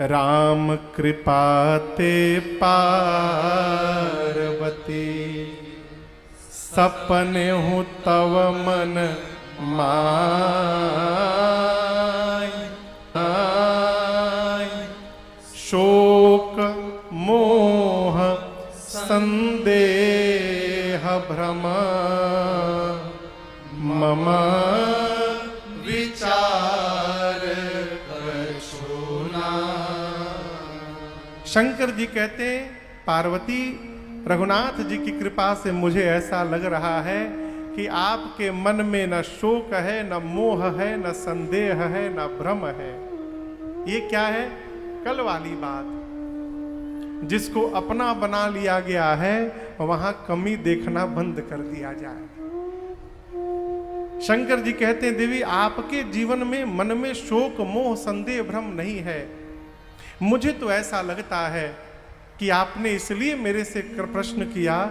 राम कृपा ते पार्वती, सपने हूँ तव मन माय। शोक मोह संदेह भ्रम मम विचार कछुना। शंकर जी कहते हैं, पार्वती, रघुनाथ जी की कृपा से मुझे ऐसा लग रहा है कि आपके मन में न शोक है, न मोह है, न संदेह है, न भ्रम है। ये क्या है? कल वाली बात, जिसको अपना बना लिया गया है वहां कमी देखना बंद कर दिया जाए। शंकर जी कहते हैं, देवी आपके जीवन में मन में शोक मोह संदेह भ्रम नहीं है। मुझे तो ऐसा लगता है कि आपने इसलिए मेरे से प्रश्न किया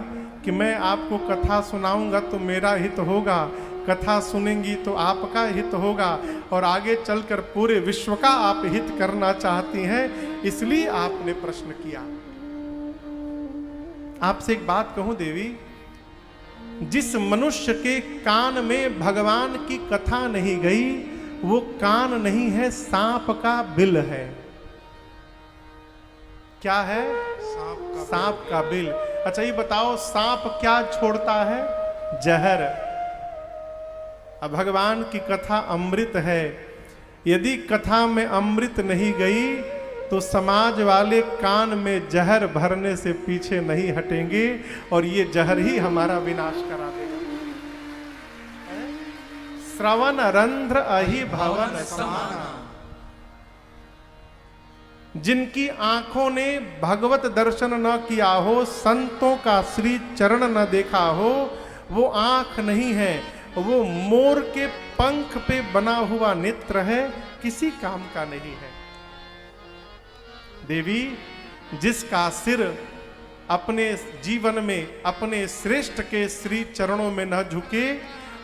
कि मैं आपको कथा सुनाऊंगा तो मेरा हित होगा, कथा सुनेंगी तो आपका हित होगा, और आगे चलकर पूरे विश्व का आप हित करना चाहती हैं, इसलिए आपने प्रश्न किया। आपसे एक बात कहूं देवी, जिस मनुष्य के कान में भगवान की कथा नहीं गई वो कान नहीं है, सांप का बिल है। क्या है? सांप का बिल। अच्छा ये बताओ, सांप क्या छोड़ता है? जहर। अब भगवान की कथा अमृत है, यदि कथा में अमृत नहीं गई तो समाज वाले कान में जहर भरने से पीछे नहीं हटेंगे और ये जहर ही हमारा विनाश करा देगा। श्रवण रंध्र अहि भवन समाना। जिनकी आंखों ने भगवत दर्शन न किया हो, संतों का श्री चरण न देखा हो, वो आंख नहीं है, वो मोर के पंख पे बना हुआ नेत्र है, किसी काम का नहीं है। देवी, जिसका सिर अपने जीवन में अपने श्रेष्ठ के श्री चरणों में न झुके,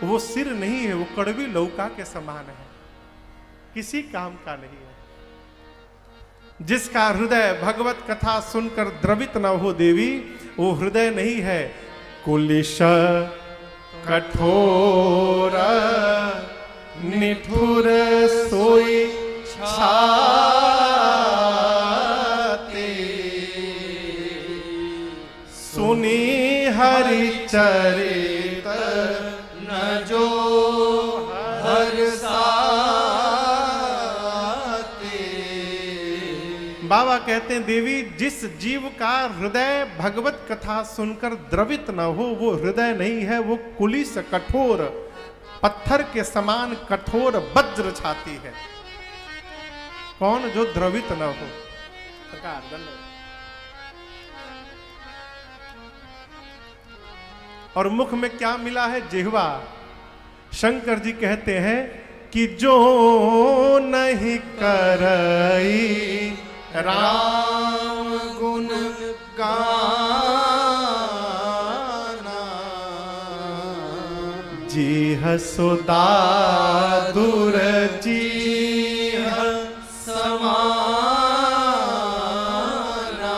वो सिर नहीं है, वो कड़वी लौका के समान है, किसी काम का नहीं है। जिसका हृदय भगवत कथा सुनकर द्रवित न हो देवी, वो हृदय नहीं है। कुलिश कठोर निठुर सोई छाते, सुनी हरि चरित न जो बाबा कहते हैं, देवी जिस जीव का हृदय भगवत कथा सुनकर द्रवित न हो वो हृदय नहीं है, वो कुलिस कठोर पत्थर के समान कठोर वज्र छाती है। कौन? जो द्रवित न हो। और मुख में क्या मिला है? जिह्वा। शंकर जी कहते हैं कि जो नहीं करई राम गुण गाना, जीह सुदादुर जीह समाना।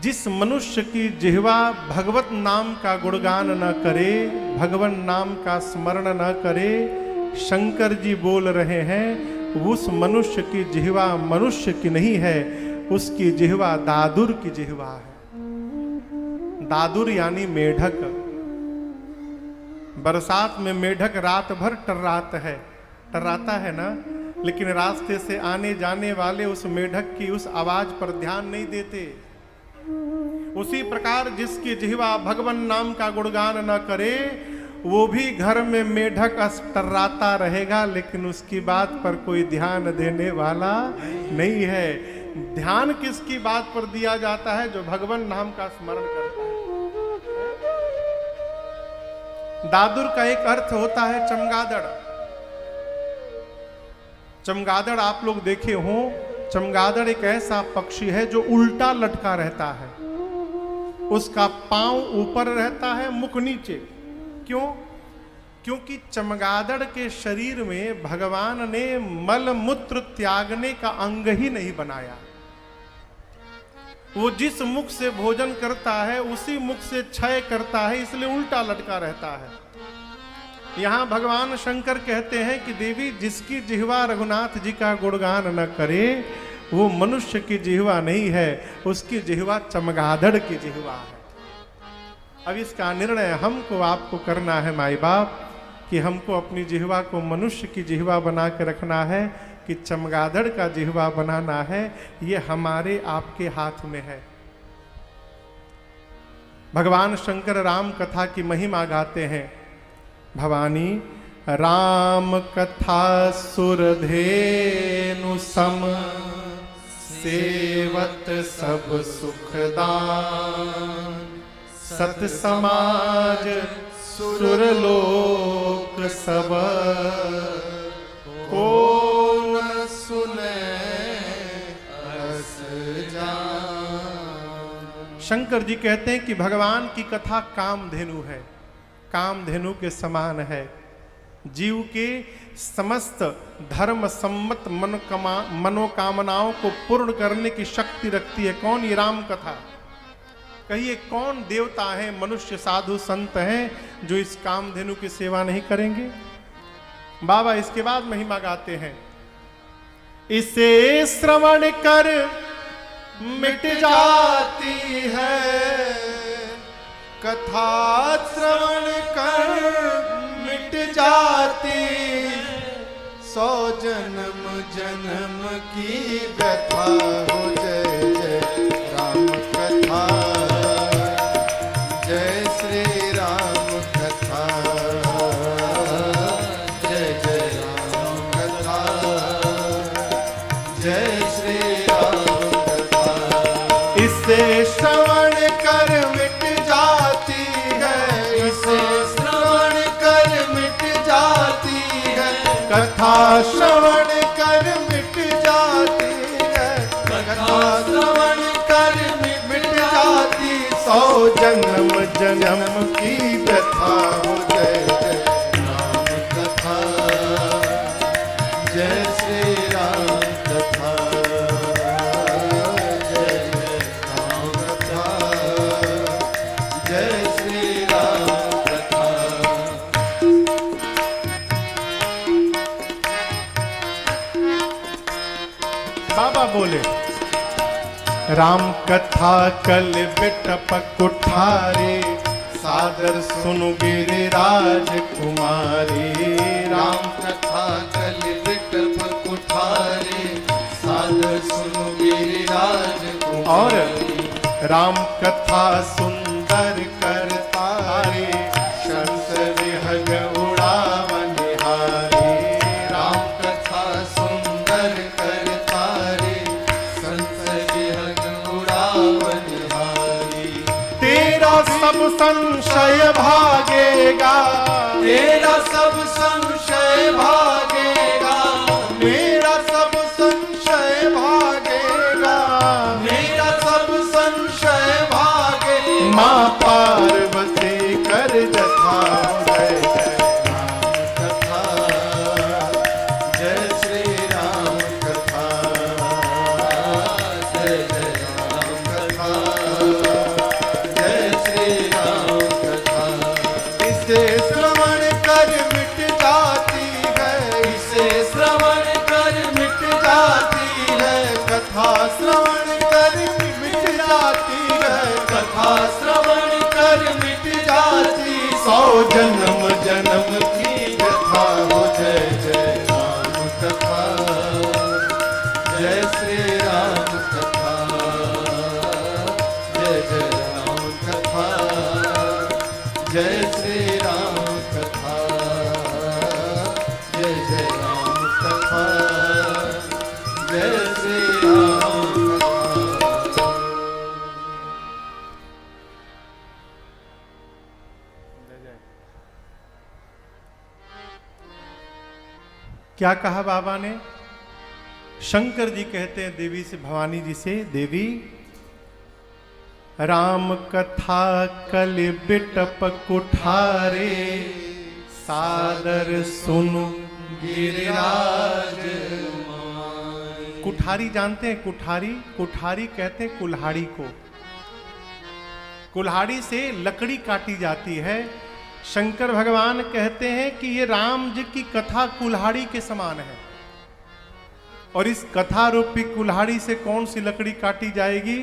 जिस मनुष्य की जिह्वा भगवत नाम का गुणगान न करे, भगवान नाम का स्मरण न करे, शंकर जी बोल रहे हैं उस मनुष्य की जिह्वा मनुष्य की नहीं है, उसकी जिह्वा दादुर की जिह्वा है। दादुर यानी मेढक। बरसात में मेढक रात भर टर्राता है ना, लेकिन रास्ते से आने जाने वाले उस मेढक की उस आवाज पर ध्यान नहीं देते। उसी प्रकार जिसकी जिह्वा भगवान नाम का गुणगान न करे, वो भी घर में मेढक टर्राता रहेगा, लेकिन उसकी बात पर कोई ध्यान देने वाला नहीं है। ध्यान किसकी बात पर दिया जाता है? जो भगवान नाम का स्मरण करता है। दादुर का एक अर्थ होता है चमगादड़। चमगादड़ आप लोग देखे हो, चमगादड़ एक ऐसा पक्षी है जो उल्टा लटका रहता है, उसका पांव ऊपर रहता है, मुख नीचे। क्यों? क्योंकि चमगादड़ के शरीर में भगवान ने मल मूत्र त्यागने का अंग ही नहीं बनाया। वो जिस मुख से भोजन करता है उसी मुख से क्षय करता है, इसलिए उल्टा लटका रहता है। यहां भगवान शंकर कहते हैं कि देवी, जिसकी जिह्वा रघुनाथ जी का गुणगान न करे वो मनुष्य की जिह्वा नहीं है, उसकी जिह्वा चमगादड़ की जिह्वा है। अब इसका निर्णय हमको आपको करना है माई बाप, कि हमको अपनी जिह्वा को मनुष्य की जिह्वा बना के रखना है कि चमगादड़ का जिह्वा बनाना है, ये हमारे आपके हाथ में है। भगवान शंकर राम कथा की महिमा गाते हैं। भवानी राम कथा सुरधेनु सम, सेवत सब सुखदान, सत समाज सुरलोक सब, को न सुने अस जान। शंकर जी कहते हैं कि भगवान की कथा कामधेनु है, कामधेनु के समान है। जीव के समस्त धर्म सम्मत मनोकामनाओं को पूर्ण करने की शक्ति रखती है। कौन? ये राम कथा। कहिए कौन देवता है, मनुष्य, साधु, संत हैं जो इस कामधेनु की सेवा नहीं करेंगे? बाबा इसके बाद महिमा गाते हैं। इसे श्रवण कर मिट जाती है, कथा श्रवण कर मिट जाती, 100 जन्म जन्म की व्यथा हो। जय जय राम कथा, जय श्री राम कथा, जय जय राम कथा, जय श्री राम कथा। इसे श्रवण कर मिट जाती है, इसे श्रवण कर मिट जाती है, कथा श्रवण कर मिट जाती है, कथा श्रवण कर मिट जाती, 100 जन्म जन्म की व्यथा हो। जय जय राम कथा, जय श्री राम कथा, जय जय राम कथा, जय श्री राम कथा। बाबा बोले, राम कथा कल बिटप कुठारे, सादर सुनु गिरिराज कुमारी। राम कथा कल बिटप कुठारे, सादर सुनु गिरिराज कुमारी। और राम कथा सुंदर करतारे, शंस विहग उड़ावनिहारी। राम कथा सुंदर करतारे, शंस विहग उड़ावनिहारी। तेरा सब संशय भागेगा, तेरा सब संशय भागेगा, मेरा सब संशय भागेगा, मेरा सब संशय भागे। माँ पार्वती कर जथा, जय जय राम कथा, जय श्री राम कथा, जय जय राम कथा, जय श्री राम कथा। इसे श्रवण कर मिट जाती है, इसे श्रवण कर मिट जाती है, कथा श्रवण कर मिट जाती है, कथा श्रवण कर मिट जाती, 100 जन्म जन्म की व्यथा हो। जय जय राम कथा, जय श्री राम कथा, जय जय राम कथा, जय श्री राम कथा, जय जय राम कथा, जय श्री राम कथा। क्या कहा बाबा ने? शंकर जी कहते हैं देवी से, भवानी जी से, देवी राम कथा कल बिटप कुठारे, सादर सुनु गिरिराज। कुठारी जानते हैं? कुठारी, कुठारी कहते हैं कुल्हाड़ी को। कुल्हाड़ी से लकड़ी काटी जाती है। शंकर भगवान कहते हैं कि ये राम जी की कथा कुल्हाड़ी के समान है, और इस कथा रूपी कुल्हाड़ी से कौन सी लकड़ी काटी जाएगी?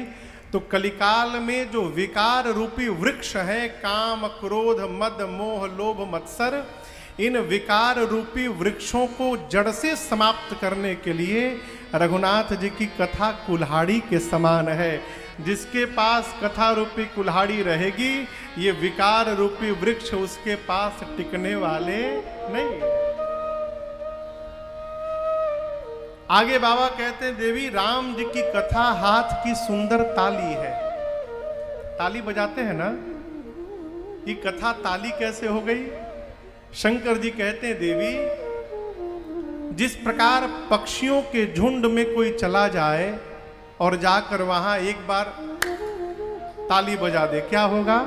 तो कलिकाल में जो विकार रूपी वृक्ष है, काम क्रोध मद मोह लोभ मत्सर, इन विकार रूपी वृक्षों को जड़ से समाप्त करने के लिए रघुनाथ जी की कथा कुल्हाड़ी के समान है। जिसके पास कथा रूपी कुल्हाड़ी रहेगी, ये विकार रूपी वृक्ष उसके पास टिकने वाले नहीं। आगे बाबा कहते हैं, देवी राम जी की कथा हाथ की सुंदर ताली है। ताली बजाते हैं ना, ये कथा ताली कैसे हो गई? शंकर जी कहते हैं, देवी जिस प्रकार पक्षियों के झुंड में कोई चला जाए और जाकर वहां एक बार ताली बजा दे, क्या होगा?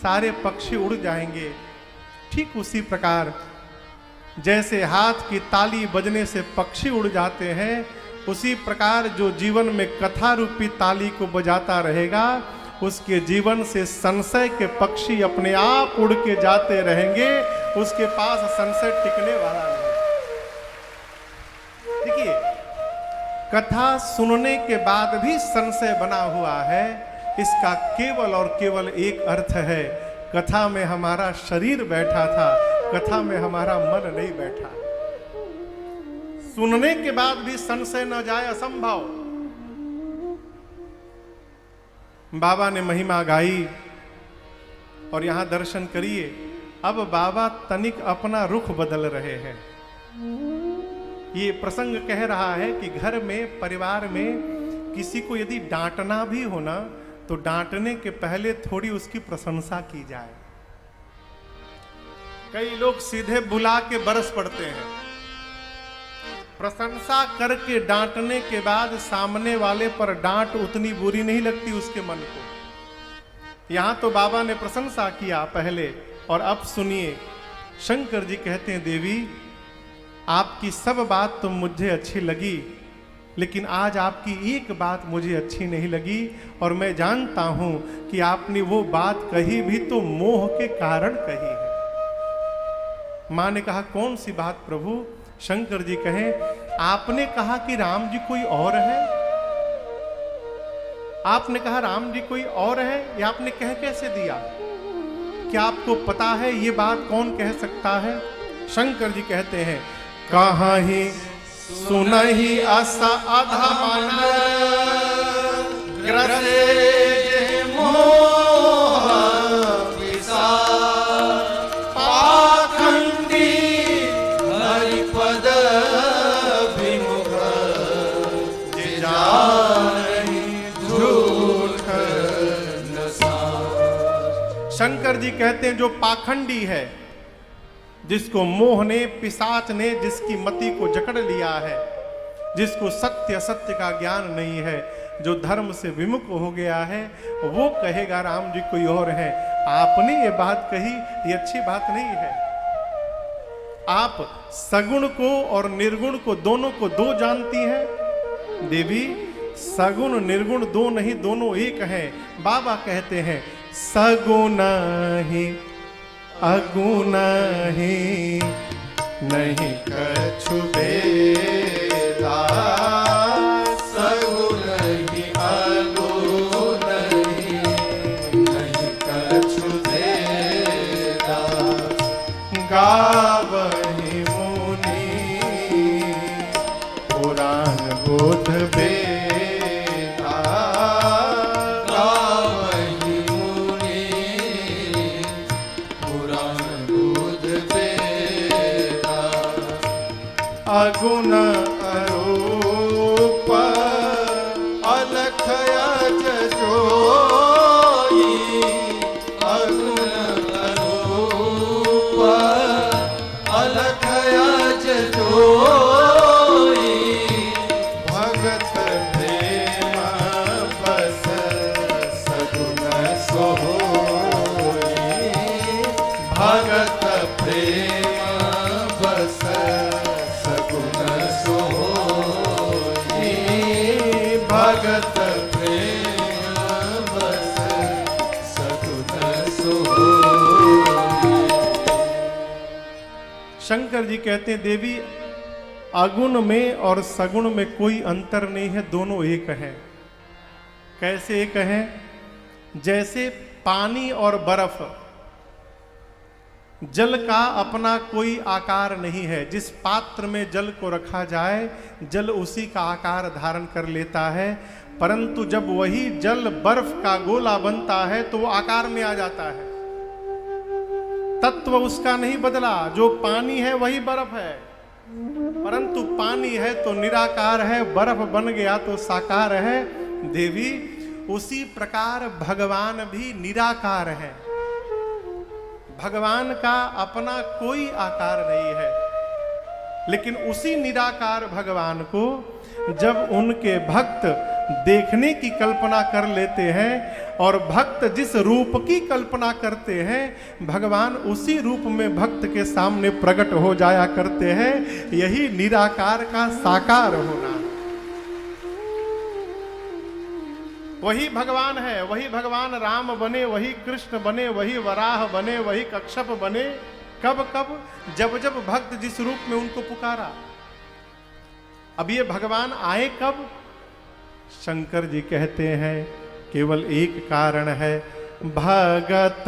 सारे पक्षी उड़ जाएंगे। ठीक उसी प्रकार जैसे हाथ की ताली बजने से पक्षी उड़ जाते हैं, उसी प्रकार जो जीवन में कथा रूपी ताली को बजाता रहेगा, उसके जीवन से संशय के पक्षी अपने आप उड़ के जाते रहेंगे। उसके पास संशय टिकने वाला नहीं। देखिए, कथा सुनने के बाद भी संशय बना हुआ है, इसका केवल और केवल एक अर्थ है, कथा में हमारा शरीर बैठा था, कथा में हमारा मन नहीं बैठा। सुनने के बाद भी संशय न जाए, असंभव। बाबा ने महिमा गाई और यहां दर्शन करिए। अब बाबा तनिक अपना रुख बदल रहे हैं। ये प्रसंग कह रहा है कि घर में, परिवार में किसी को यदि डांटना भी हो ना, तो डांटने के पहले थोड़ी उसकी प्रशंसा की जाए। कई लोग सीधे बुला के बरस पड़ते हैं। प्रशंसा करके डांटने के बाद सामने वाले पर डांट उतनी बुरी नहीं लगती उसके मन को। यहां तो बाबा ने प्रशंसा किया पहले, और अब सुनिए, शंकर जी कहते हैं, देवी आपकी सब बात तो मुझे अच्छी लगी, लेकिन आज आपकी एक बात मुझे अच्छी नहीं लगी, और मैं जानता हूं कि आपने वो बात कही भी तो मोह के कारण कही है। मां ने कहा, कौन सी बात प्रभु? शंकर जी कहें, आपने कहा कि राम जी कोई और है। आपने कहा राम जी कोई और है, ये आपने कह कैसे दिया? क्या आपको पता है ये बात कौन कह सकता है? शंकर जी कहते हैं, कहाँ ही सुनहि अस अधमन ग्रसे मोह विसार, पाखंडी हरिपद विमुख जाहि झूठ नसार। शंकर जी कहते हैं, जो पाखंडी है, जिसको मोह ने, पिशाच ने जिसकी मति को जकड़ लिया है, जिसको सत्य असत्य का ज्ञान नहीं है, जो धर्म से विमुख हो गया है, वो कहेगा राम जी कोई और है। आपने ये बात कही, ये अच्छी बात नहीं है। आप सगुण को और निर्गुण को, दोनों को दो जानती हैं। देवी सगुण निर्गुण दो नहीं, दोनों एक हैं। बाबा कहते हैं, सगुण ही अगुण ही नहीं कछु भेदा, सगुण ही अगुण ही नहीं कछु भेदा, गावहि मुनि पुराण बोध वेदा, अगुण अरूप अलख अज जोई, अगुण अरूप अलख अज जोई, भगत प्रेम बस सगुण सोई, भगत प्रेम शंकर जी कहते हैं देवी अगुण में और सगुण में कोई अंतर नहीं है, दोनों एक हैं। कैसे एक हैं? जैसे पानी और बर्फ, जल का अपना कोई आकार नहीं है। जिस पात्र में जल को रखा जाए जल उसी का आकार धारण कर लेता है, परंतु जब वही जल बर्फ का गोला बनता है तो वो आकार में आ जाता है। तत्व उसका नहीं बदला, जो पानी है वही बर्फ है, परंतु पानी है तो निराकार है, बर्फ बन गया तो साकार है। देवी उसी प्रकार भगवान भी निराकार है। भगवान का अपना कोई आकार नहीं है, लेकिन उसी निराकार भगवान को जब उनके भक्त देखने की कल्पना कर लेते हैं और भक्त जिस रूप की कल्पना करते हैं भगवान उसी रूप में भक्त के सामने प्रकट हो जाया करते हैं। यही निराकार का साकार होना। वही भगवान है, वही भगवान राम बने, वही कृष्ण बने, वही वराह बने, वही कच्छप बने। कब कब? जब जब भक्त जिस रूप में उनको पुकारा। अब ये भगवान आए कब? शंकर जी कहते हैं केवल एक कारण है, भगत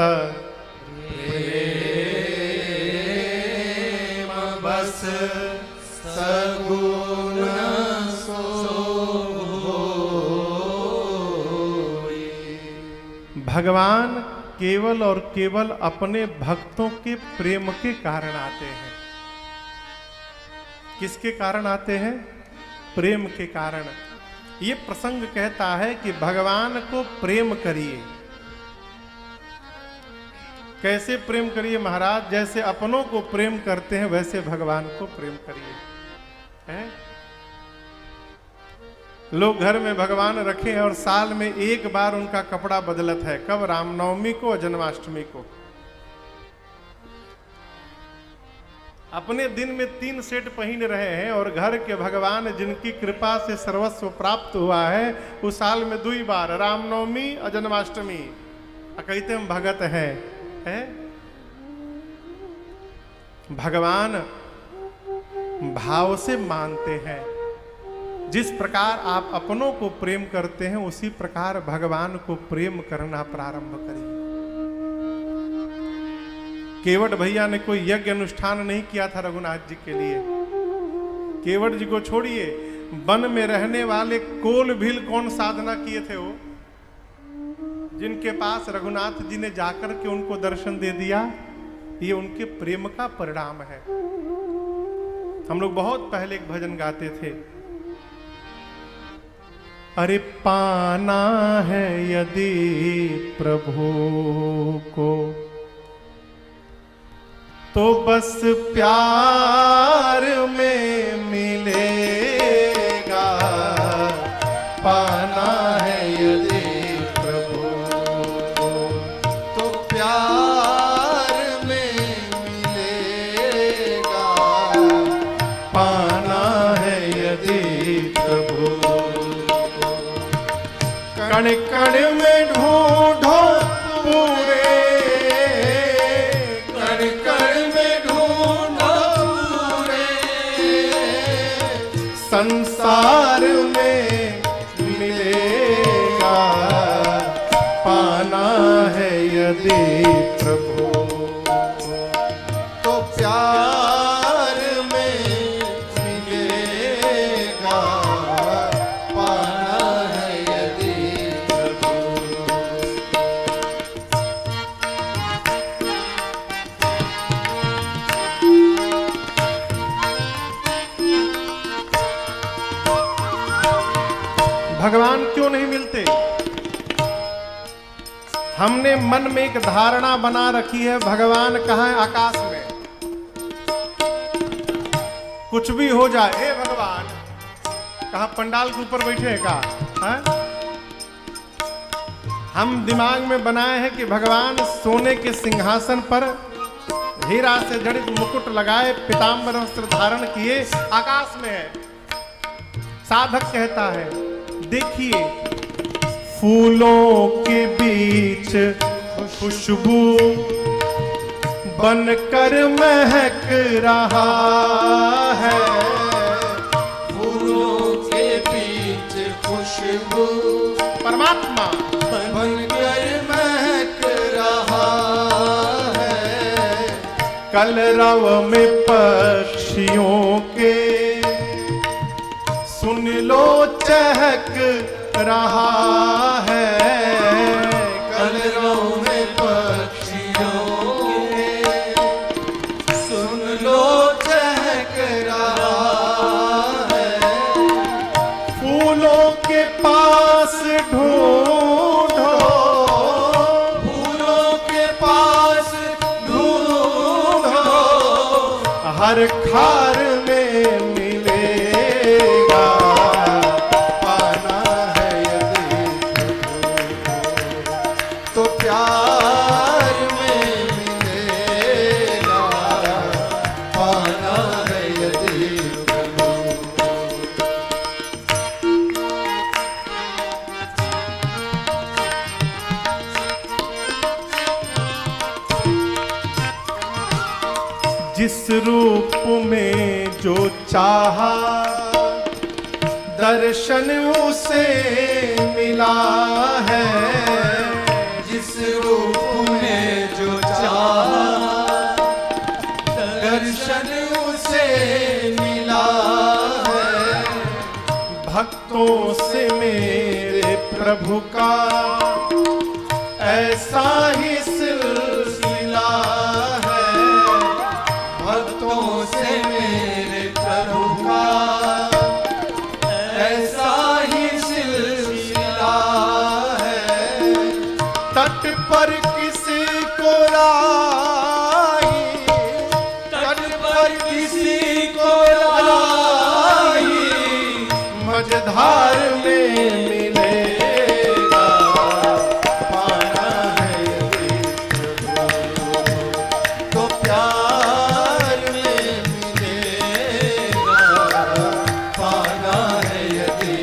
प्रेम बस सगुण सोई। भगवान केवल और केवल अपने भक्तों के प्रेम के कारण आते हैं। किसके कारण आते हैं? प्रेम के कारण। ये प्रसंग कहता है कि भगवान को प्रेम करिए। कैसे प्रेम करिए महाराज? जैसे अपनों को प्रेम करते हैं वैसे भगवान को प्रेम करिए। हैं? लोग घर में भगवान रखे हैं और साल में एक बार उनका कपड़ा बदलत है। कब? रामनवमी को और जन्माष्टमी को। अपने दिन में 3 सेट पहन रहे हैं और घर के भगवान जिनकी कृपा से सर्वस्व प्राप्त हुआ है उस साल में 2 बार, रामनवमी और जन्माष्टमी, कहते हम भगत हैं। भगवान भाव से मानते हैं। जिस प्रकार आप अपनों को प्रेम करते हैं उसी प्रकार भगवान को प्रेम करना प्रारंभ करिए। केवट भैया ने कोई यज्ञ अनुष्ठान नहीं किया था रघुनाथ जी के लिए। केवट जी को छोड़िए, वन में रहने वाले कोल भील कौन साधना किए थे? वो जिनके पास रघुनाथ जी ने जाकर के उनको दर्शन दे दिया, ये उनके प्रेम का परिणाम है। हम लोग बहुत पहले एक भजन गाते थे, अरे पाना है यदि प्रभु को तो बस प्यार में मिलेगा। पाना है यदि प्रभु को तो प्यार में मिलेगा। पाना है यदि प्रभु कण कण में ढूंढो पूरे, संसार में मिलेगा। पाना है यदि प्रभु तो प्यार में मिलेगा। पाना है यदि प्रभु। भगवान क्यों नहीं मिलते? हमने मन में एक धारणा बना रखी है भगवान कहाँ है? आकाश में। कुछ भी हो जाए, हे भगवान कहाँ पंडाल के ऊपर बैठे हैं का? है? हम दिमाग में बनाए हैं कि भगवान सोने के सिंहासन पर हीरा से जड़ित मुकुट लगाए पीतांबर वस्त्र धारण किए आकाश में है। साधक कहता है देखिए फूलों के बीच खुशबू बनकर महक रहा है, फूलों के बीच खुशबू परमात्मा बनकर महक रहा है। कलरव में पक्षियों के सुन लो चहक रहा है, कलरव में पक्षियों के सुन लो चहक रहा है। फूलों के पास ढूंढो, फूलों के पास ढूंढो, हर खार में मिलेगा, पाना है यदि तो प्यार में मिलेगा, पाना है यदि जिस रूप में जो चाहा दर्शन उसे मिला है, जिस रूप में जो चाहा दर्शन उसे मिला है। भक्तों से मेरे प्रभु का ऐसा ही सिलसिला है, भक्तों से मेरे प्रभु का ऐसा ही सिलसिला है। तट पर किसी को लाई, तट पर किसी को लाई, मझधार में मिलेगा, पाना है यदि तो प्यार में मिलेगा, पाना है यदि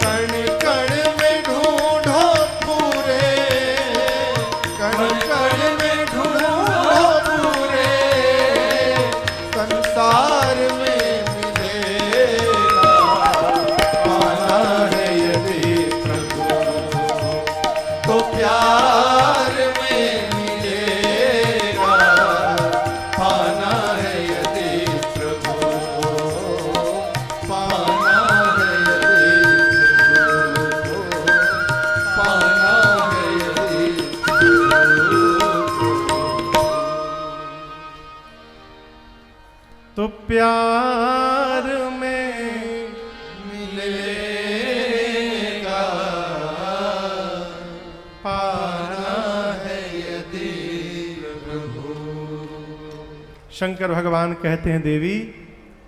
कण कण में ढूंढो पूरे, कण कण में ढूंढो पूरे संसार में मिलेगा, पाना है यदि तो प्यार में मिलेगा, पाना है यदि प्रभु, पाना है यदि प्रभु, पाना है यदि तो प्यार में मिलेगा, पाना है यदि प्रभु। शंकर भगवान कहते हैं देवी,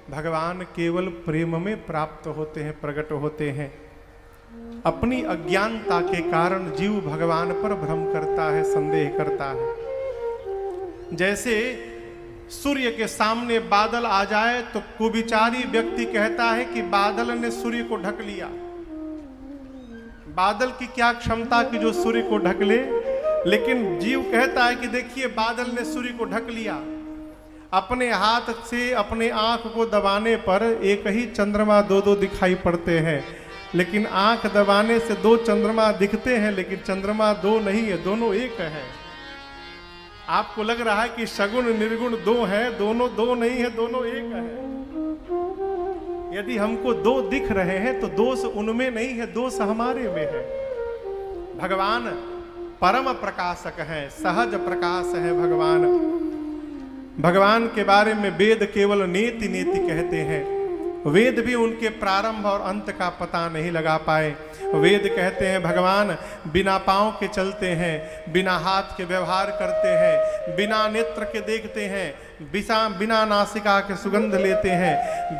भगवान केवल प्रेम में प्राप्त होते हैं, प्रकट होते हैं। अपनी अज्ञानता के कारण जीव भगवान पर भ्रम करता है, संदेह करता है। जैसे सूर्य के सामने बादल आ जाए तो कुविचारी व्यक्ति कहता है कि बादल ने सूर्य को ढक लिया। बादल की क्या क्षमता कि जो सूर्य को ढक ले, लेकिन जीव कहता है कि देखिए बादल ने सूर्य को ढक लिया। अपने हाथ से अपने आंख को दबाने पर एक ही चंद्रमा दो दो दिखाई पड़ते हैं, लेकिन आंख दबाने से दो चंद्रमा दिखते हैं, लेकिन चंद्रमा दो नहीं है, दोनों एक है। आपको लग रहा है कि सगुण निर्गुण दो हैं, दोनों दो नहीं है, दोनों एक है। यदि हमको दो दिख रहे हैं तो दोष उनमें नहीं है, दोष हमारे में है। भगवान परम प्रकाशक हैं, सहज प्रकाश है भगवान। भगवान के बारे में वेद केवल नेति नेति कहते हैं। वेद भी उनके प्रारंभ और अंत का पता नहीं लगा पाए। वेद कहते हैं भगवान बिना पांव के चलते हैं, बिना हाथ के व्यवहार करते हैं, बिना नेत्र के देखते हैं, बिना नासिका के सुगंध लेते हैं,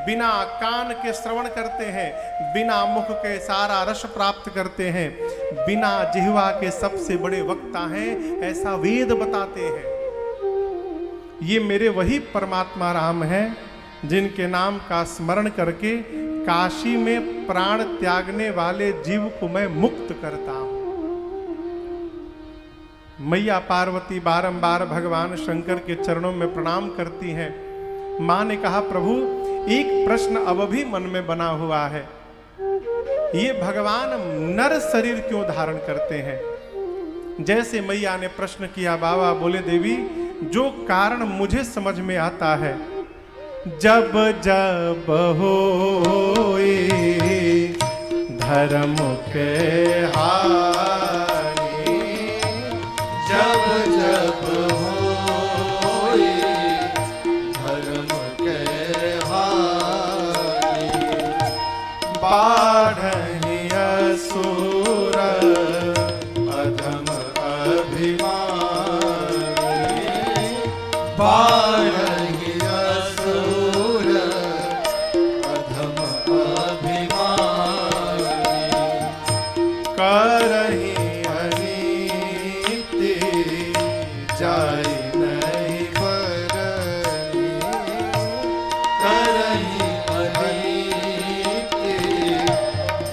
बिना कान के श्रवण करते हैं, बिना मुख के सारा रस प्राप्त करते हैं, बिना जिह्वा के सबसे बड़े वक्ता हैं, ऐसा वेद बताते हैं। ये मेरे वही परमात्मा राम हैं जिनके नाम का स्मरण करके काशी में प्राण त्यागने वाले जीव को मैं मुक्त करता हूं। मैया पार्वती बारंबार भगवान शंकर के चरणों में प्रणाम करती हैं। मां ने कहा, प्रभु एक प्रश्न अब भी मन में बना हुआ है, ये भगवान नर शरीर क्यों धारण करते हैं? जैसे मैया ने प्रश्न किया, बाबा बोले, देवी जो कारण मुझे समझ में आता है, जब जब होए धर्म के हानि, जब जब होए धर्म के हानि, बाढ़हि असुर अधम अभिमानी, बाढ़हि असुर अधम अभिमानी, करहि अनीति जाय नहीं बरनी, करहि अनीति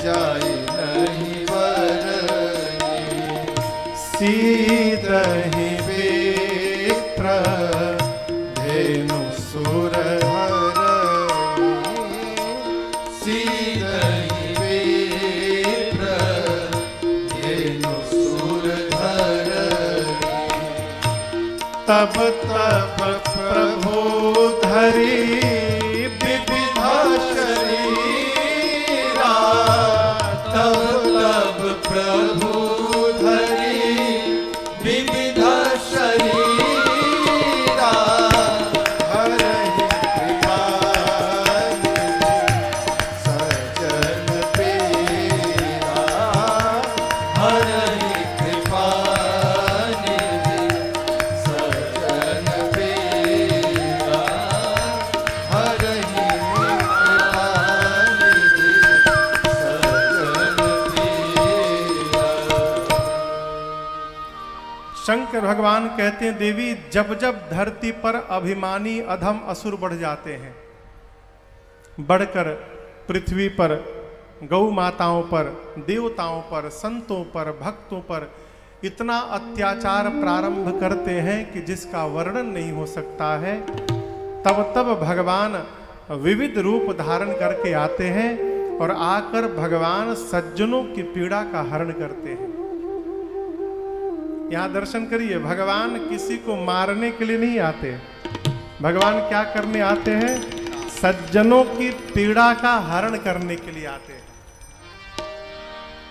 जाय नहीं बरनी, सीदहि विप्र धेनु सुर हरनी, सीदहि विप्र धेनु सुर धरनी, तब तब प्रभु धरी विविध शरीरा, तब तब प्रभु धरी विविध शरीरा, हरहि कृपानिधि सज्जन पेरा, हरहि कृपानिधि सज्जन पेरा, हरहि कृपानिधि सज्जन पेरा। शंकर भगवान कहते हैं, देवी जब जब धरती पर अभिमानी अधम असुर बढ़ जाते हैं, बढ़कर पृथ्वी पर गौ माताओं पर, देवताओं पर, संतों पर, भक्तों पर इतना अत्याचार प्रारंभ करते हैं कि जिसका वर्णन नहीं हो सकता है, तब तब भगवान विविध रूप धारण करके आते हैं और आकर भगवान सज्जनों की पीड़ा का हरण करते हैं। यहां दर्शन करिए, भगवान किसी को मारने के लिए नहीं आते, भगवान क्या करने आते हैं? सज्जनों की पीड़ा का हरण करने के लिए आते हैं।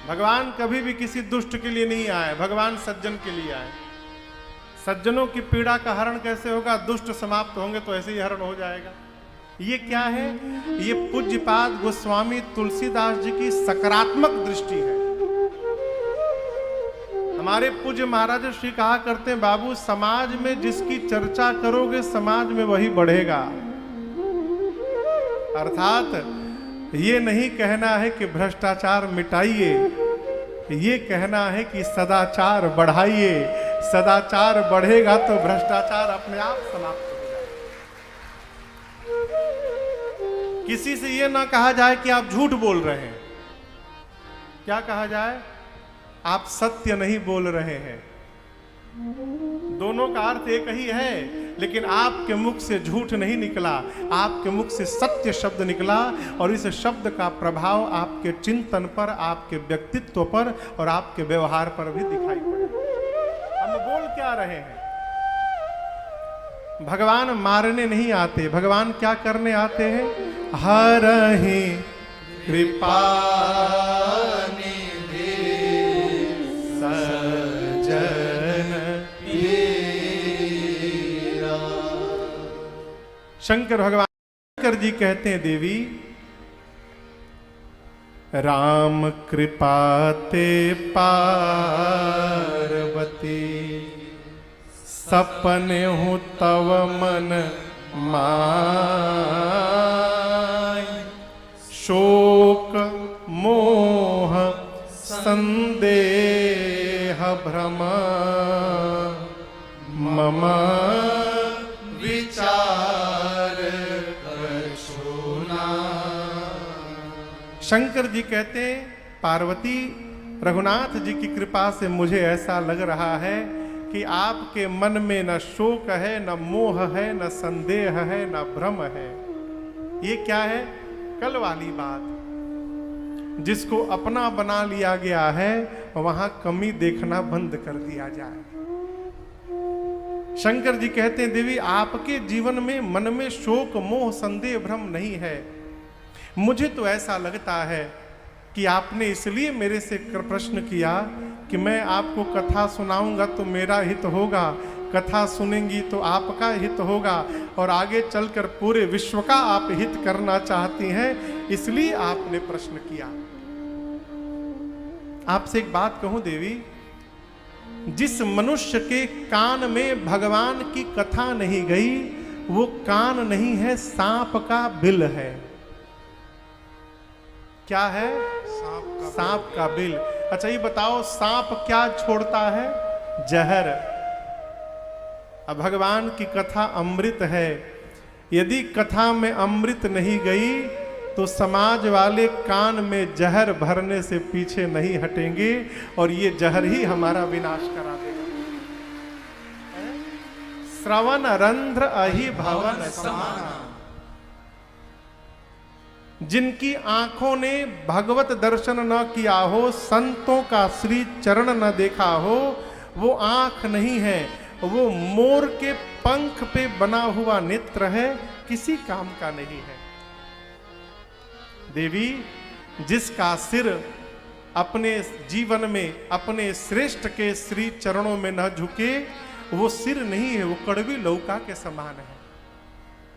भगवान कभी भी किसी दुष्ट के लिए नहीं आए, भगवान सज्जन के लिए आए। सज्जनों की पीड़ा का हरण कैसे होगा? दुष्ट समाप्त होंगे तो ऐसे ही हरण हो जाएगा। ये क्या है? ये पूज्यपाद गोस्वामी तुलसीदास जी की सकारात्मक दृष्टि है। हमारे पूज्य महाराज श्री कहा करते हैं, बाबू समाज में जिसकी चर्चा करोगे समाज में वही बढ़ेगा। अर्थात ये नहीं कहना है कि भ्रष्टाचार मिटाइए, ये कहना है कि सदाचार बढ़ाइए। सदाचार बढ़ेगा तो भ्रष्टाचार अपने आप समाप्त हो जाएगा। किसी से ये ना कहा जाए कि आप झूठ बोल रहे हैं, क्या कहा जाए? आप सत्य नहीं बोल रहे हैं। दोनों का अर्थ एक ही है, लेकिन आपके मुख से झूठ नहीं निकला, आपके मुख से सत्य शब्द निकला, और इस शब्द का प्रभाव आपके चिंतन पर, आपके व्यक्तित्व पर और आपके व्यवहार पर भी दिखाई पड़े। हम बोल क्या रहे हैं? भगवान मारने नहीं आते, भगवान क्या करने आते हैं? हरहि कृपा शंकर भगवान शंकर जी कहते हैं, देवी राम कृपा ते पार्वती, सपने हूँ तव मन माय, शोक मोह संदेह भ्रम मम विचार कछुना। शंकर जी कहते हैं, पार्वती रघुनाथ जी की कृपा से मुझे ऐसा लग रहा है कि आपके मन में न शोक है, न मोह है, न संदेह है, न भ्रम है। ये क्या है? कल वाली बात। जिसको अपना बना लिया गया है वहां कमी देखना बंद कर दिया जाए। शंकर जी कहते हैं देवी आपके जीवन में मन में शोक मोह संदेह भ्रम नहीं है। मुझे तो ऐसा लगता है कि आपने इसलिए मेरे से प्रश्न किया कि मैं आपको कथा सुनाऊंगा तो मेरा हित होगा, कथा सुनेंगी तो आपका हित होगा, और आगे चलकर पूरे विश्व का आप हित करना चाहती हैं, इसलिए आपने प्रश्न किया। आपसे एक बात कहूं देवी, जिस मनुष्य के कान में भगवान की कथा नहीं गई वो कान नहीं है, सांप का बिल है। क्या है? सांप का बिल। अच्छा ये बताओ सांप क्या छोड़ता है? जहर। अब भगवान की कथा अमृत है, यदि कथा में अमृत नहीं गई तो समाज वाले कान में जहर भरने से पीछे नहीं हटेंगे और ये जहर ही हमारा विनाश करा देगा। श्रवण रंध्र अहि भवन समाना। जिनकी आंखों ने भगवत दर्शन न किया हो, संतों का श्री चरण न देखा हो, वो आंख नहीं है, वो मोर के पंख पे बना हुआ नेत्र है, किसी काम का नहीं है। देवी जिसका सिर अपने जीवन में अपने श्रेष्ठ के श्री चरणों में न झुके वो सिर नहीं है, वो कड़वी लौका के समान है,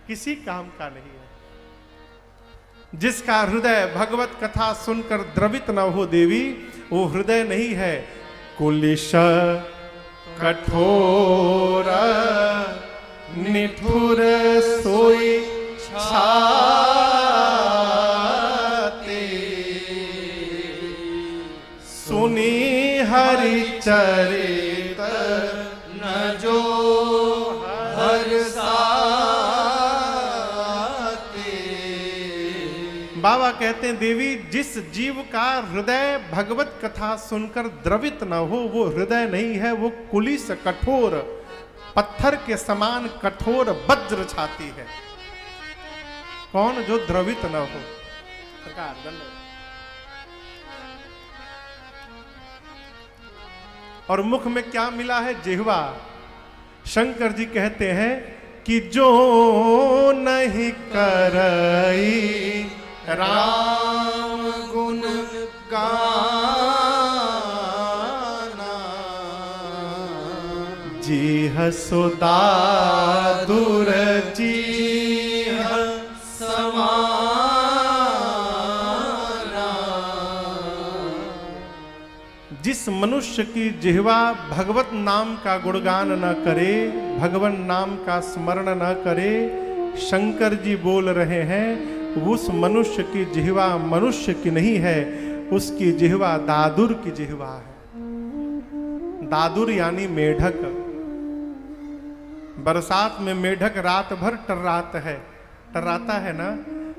किसी काम का नहीं है। जिसका हृदय भगवत कथा सुनकर द्रवित न हो देवी, वो हृदय नहीं है। कुलिश कठोर निठुर सोई छाते, सुनी हरि चरित न जो हर्षाते। बाबा कहते हैं देवी जिस जीव का हृदय भगवत कथा सुनकर द्रवित न हो वो हृदय नहीं है, वो कुलिस कठोर पत्थर के समान कठोर वज्र छाती है। कौन? जो द्रवित न हो। और मुख में क्या मिला है? जिह्वा। शंकर जी कहते हैं कि जो नहीं करई राम गुण गाना, जीह सुदा दूर जीह समाना। जिस मनुष्य की जिह्वा भगवत नाम का गुणगान न करे, भगवान नाम का स्मरण न करे, शंकर जी बोल रहे हैं उस मनुष्य की जिह्वा मनुष्य की नहीं है, उसकी जिह्वा दादुर की जिह्वा है। दादुर यानी मेढक। बरसात में मेढक रात भर टर्राता है ना,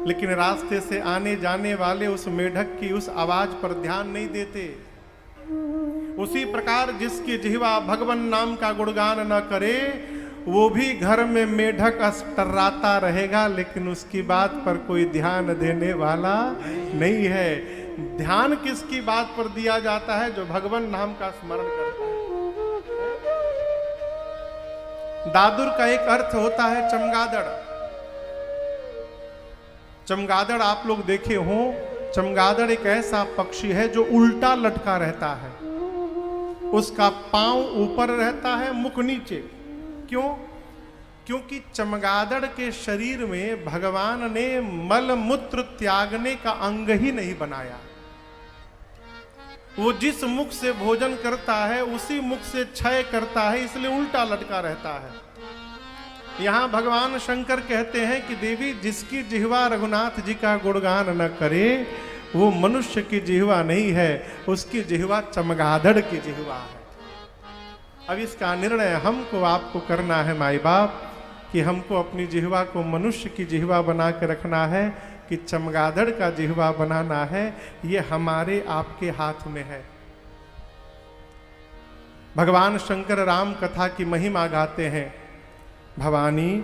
लेकिन रास्ते से आने जाने वाले उस मेढक की उस आवाज पर ध्यान नहीं देते। उसी प्रकार जिसकी जिह्वा भगवान नाम का गुणगान न करे वो भी घर में मेढक टर्राता रहेगा, लेकिन उसकी बात पर कोई ध्यान देने वाला नहीं है। ध्यान किसकी बात पर दिया जाता है? जो भगवान नाम का स्मरण करता है। दादुर का एक अर्थ होता है चमगादड़। चमगादड़ आप लोग देखे हो, चमगादड़ एक ऐसा पक्षी है जो उल्टा लटका रहता है, उसका पांव ऊपर रहता है, मुख नीचे। क्यों? क्योंकि चमगादड़ के शरीर में भगवान ने मल मूत्र त्यागने का अंग ही नहीं बनाया। वो जिस मुख से भोजन करता है उसी मुख से क्षय करता है, इसलिए उल्टा लटका रहता है। यहां भगवान शंकर कहते हैं कि देवी जिसकी जिह्वा रघुनाथ जी का गुणगान न करे वो मनुष्य की जिह्वा नहीं है, उसकी जिह्वा चमगादड़ की जिह्वा है। अब इसका निर्णय हमको आपको करना है माई बाप, कि हमको अपनी जिह्वा को मनुष्य की जिह्वा बना के रखना है कि चमगादड़ का जिह्वा बनाना है, ये हमारे आपके हाथ में है। भगवान शंकर राम कथा की महिमा गाते हैं। भवानी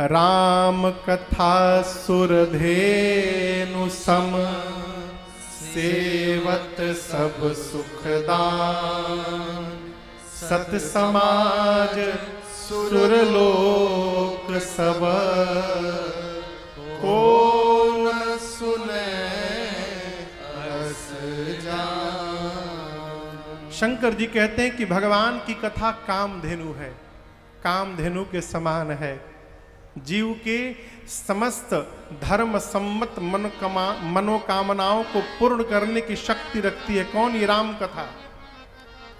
राम कथा सुरधेनु सम, सेवत सब सुखदान। सत समाज सुरलोक सब, को न सुने अस जान। शंकर जी कहते हैं कि भगवान की कथा कामधेनु है, कामधेनु के समान है। जीव के समस्त धर्म सम्मत मनोकामनाओं को पूर्ण करने की शक्ति रखती है। कौन? ये राम कथा।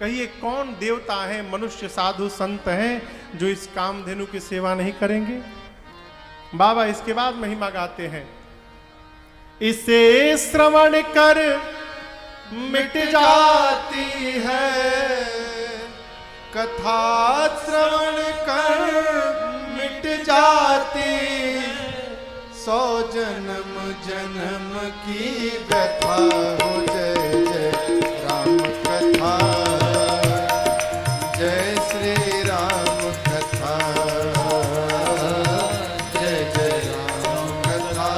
कहिए कौन देवता है, मनुष्य, साधु, संत हैं जो इस कामधेनु की सेवा नहीं करेंगे? बाबा इसके बाद महिमा गाते हैं। इसे श्रवण कर मिट जाती है, कथा श्रवण कर मिट जाती, 100 जन्म जन्म की व्यथा हो। जय जय राम कथा, जय श्री राम कथा, जय जय राम कथा,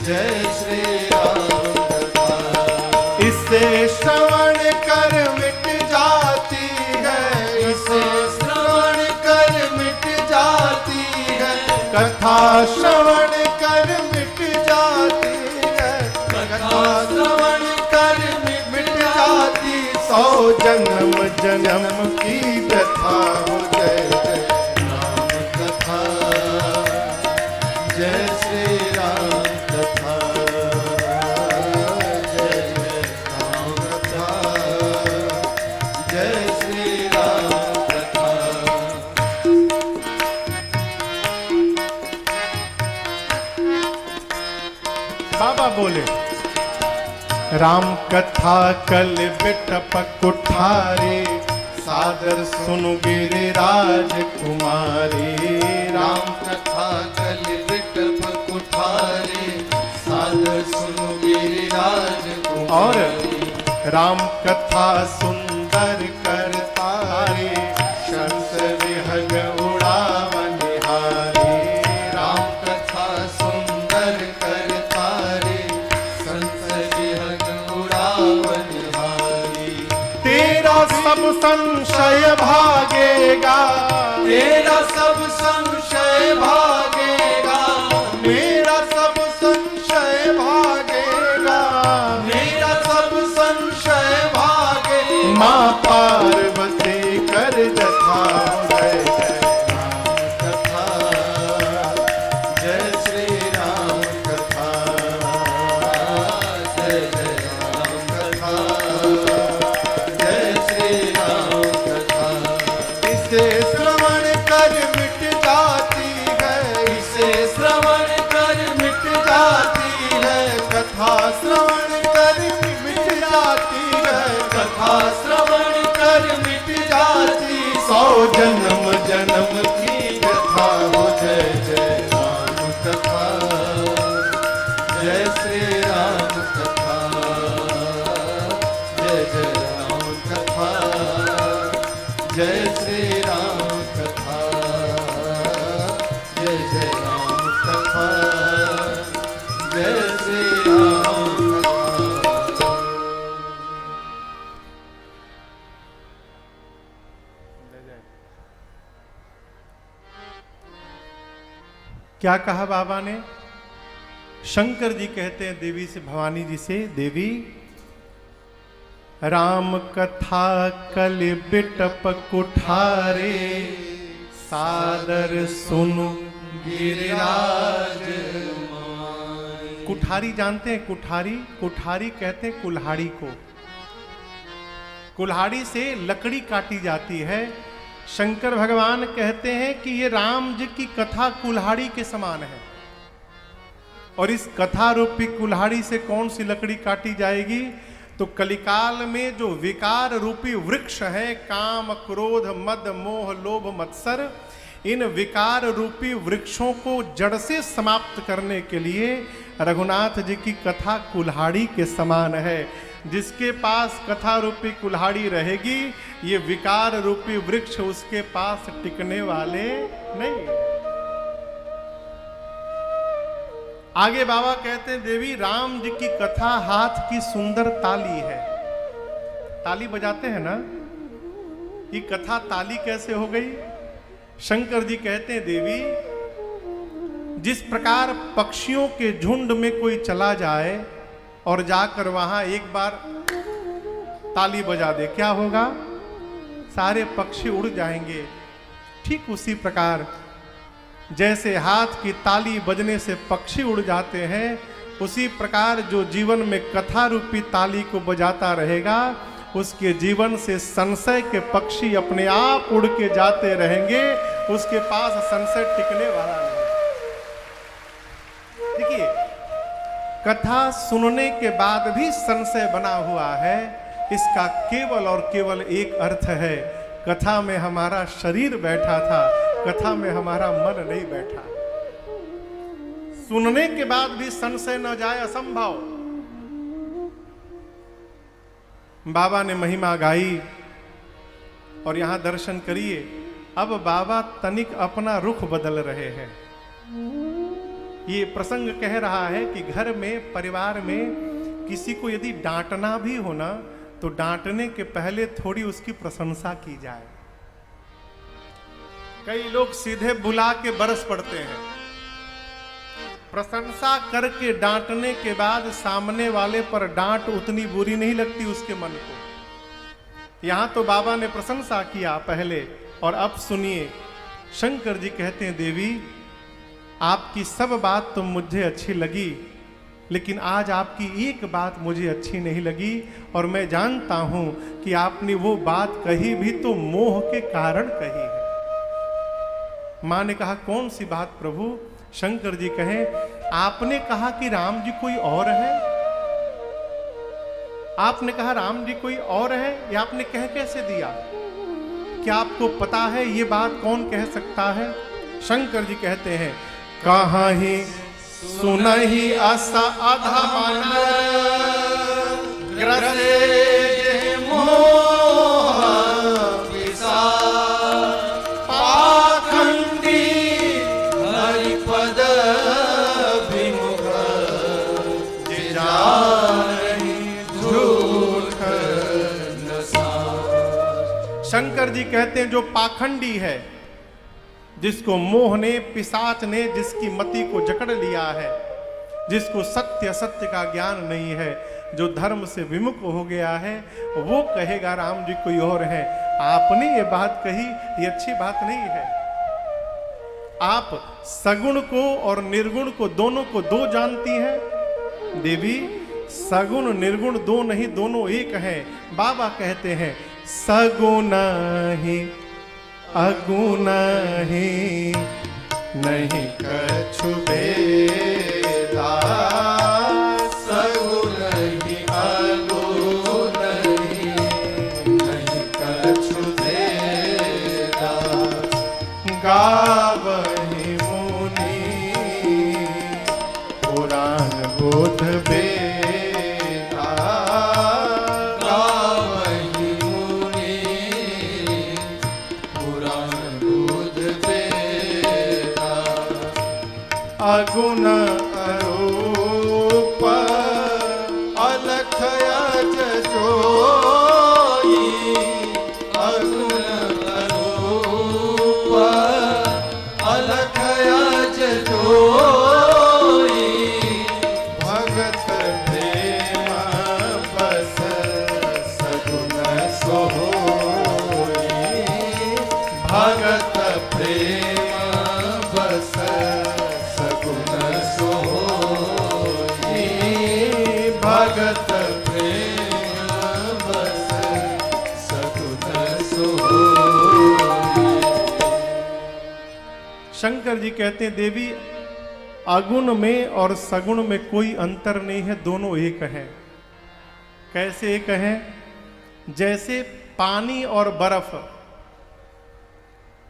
जय श्री राम कथा। इसे श्रवण कर मिट जाती है, इसे श्रवण कर मिट जाती है, कथा श्रवण कर मिट जाती है, कथा श्रवण कर मिट जाती, 100 जन्म जन्म की व्यथा हो। जय जय राम कथा, जय श्री राम कथा, जय जय राम कथा, जय श्री राम कथा। बाबा बोले राम कथा कल बिटप कुठारे, सादर सुनु गिरिराज कुमारी। राम कथा कल बिटप कुठारे, सादर सुनु गिरिराज और कुमारी। राम कथा सुंदर करतारे, शंस विहग उड़ावनिहारी। राम कथा सुंदर करतारे, संत विहग उड़ावनिहारी। तेरा सब संशय भागेगा, तेरा सब संशय भागेगा, मेरा सब संशय भागेगा। मेरा सब संशय भागेगा। माँ पार्वती कर जथा। जय जय राम कथा, जय श्री राम कथा, जय जय राम कथा, जय श्री राम कथा। इसे श्रवण कर मिट जाती है, इसे श्रवण कर मिट जाती है, कथा श्रवण कर मिट जाती है, कथा श्रवण कर मिट जाती, 100 जन्म जन्म की व्यथा हो। जय जय राम कथा, जय श्री राम कथा, जय जय राम कथा, जय श्री राम कथा, जय जय राम कथा, जय श्री राम कथा। क्या कहा बाबा ने? शंकर जी कहते हैं देवी से, भवानी जी से, देवी राम कथा कल बिटप कुठारे, सादर सुनु गिरिराज। कुठारी जानते हैं? कुठारी, कुठारी कहते हैं कुल्हाड़ी को। कुल्हाड़ी से लकड़ी काटी जाती है। शंकर भगवान कहते हैं कि ये राम जी की कथा कुल्हाड़ी के समान है, और इस कथा रूपी कुल्हाड़ी से कौन सी लकड़ी काटी जाएगी? तो कलिकाल में जो विकार रूपी वृक्ष है, काम, क्रोध, मद, मोह, लोभ, मत्सर, इन विकार रूपी वृक्षों को जड़ से समाप्त करने के लिए रघुनाथ जी की कथा कुल्हाड़ी के समान है। जिसके पास कथा रूपी कुल्हाड़ी रहेगी, ये विकार रूपी वृक्ष उसके पास टिकने वाले नहीं। आगे बाबा कहते हैं, देवी राम जी की कथा हाथ की सुंदर ताली है। ताली बजाते हैं ना, ये कथा ताली कैसे हो गई? शंकर जी कहते हैं, देवी जिस प्रकार पक्षियों के झुंड में कोई चला जाए और जाकर वहां एक बार ताली बजा दे, क्या होगा? सारे पक्षी उड़ जाएंगे। ठीक उसी प्रकार जैसे हाथ की ताली बजने से पक्षी उड़ जाते हैं, उसी प्रकार जो जीवन में कथा रूपी ताली को बजाता रहेगा, उसके जीवन से संशय के पक्षी अपने आप उड़ के जाते रहेंगे। उसके पास संशय टिकने वाला नहीं। देखिए, कथा सुनने के बाद भी संशय बना हुआ है, इसका केवल और केवल एक अर्थ है, कथा में हमारा शरीर बैठा था, कथा में हमारा मन नहीं बैठा। सुनने के बाद भी संशय न जाए, असंभव। बाबा ने महिमा गाई और यहां दर्शन करिए। अब बाबा तनिक अपना रुख बदल रहे हैं। ये प्रसंग कह रहा है कि घर में, परिवार में किसी को यदि डांटना भी हो ना, तो डांटने के पहले थोड़ी उसकी प्रशंसा की जाए। कई लोग सीधे बुला के बरस पड़ते हैं। प्रशंसा करके डांटने के बाद सामने वाले पर डांट उतनी बुरी नहीं लगती उसके मन को। यहां तो बाबा ने प्रशंसा किया पहले, और अब सुनिए, शंकर जी कहते हैं, देवी आपकी सब बात तो मुझे अच्छी लगी, लेकिन आज आपकी एक बात मुझे अच्छी नहीं लगी, और मैं जानता हूं कि आपने वो बात कही भी तो मोह के कारण कही है। मां ने कहा, कौन सी बात प्रभु? शंकर जी कहें, आपने कहा कि राम जी कोई और है। आपने कहा राम जी कोई और है, ये आपने कह कैसे दिया? क्या आपको पता है ये बात कौन कह सकता है? शंकर जी कहते हैं, कहाँ ही सुनहि अस अधमन ग्रसे मोह पाखंडी हरिपद विमुख जाहि झूठ नसा। शंकर जी कहते हैं, जो पाखंडी है, जिसको मोह ने, पिशाच ने जिसकी मति को जकड़ लिया है, जिसको सत्य असत्य का ज्ञान नहीं है, जो धर्म से विमुख हो गया है, वो कहेगा राम जी कोई और है। आपने ये बात कही, ये अच्छी बात नहीं है। आप सगुण को और निर्गुण को, दोनों को दो जानती हैं। देवी सगुण निर्गुण दो नहीं, दोनों एक हैं। बाबा कहते हैं, सगुण ही अगुण ही नहीं कछु भेदा, सगुण ही अगुण ही नहीं कछु भेदा, गावहि मुनि पुराण बोध बेदा, गावहि मुनि पुराण बोध बेदा, अगुण अरूप अलख अज जोई, अगुण अरूप अलख अज जोई, भगत प्रेम बस सगुण सोई, भगत प्रेम बस सगुण सोई, भगत प्रेम बस सगुण सोई। शंकर जी कहते हैं, देवी अगुण में और सगुण में कोई अंतर नहीं है, दोनों एक हैं। कैसे एक हैं? जैसे पानी और बर्फ,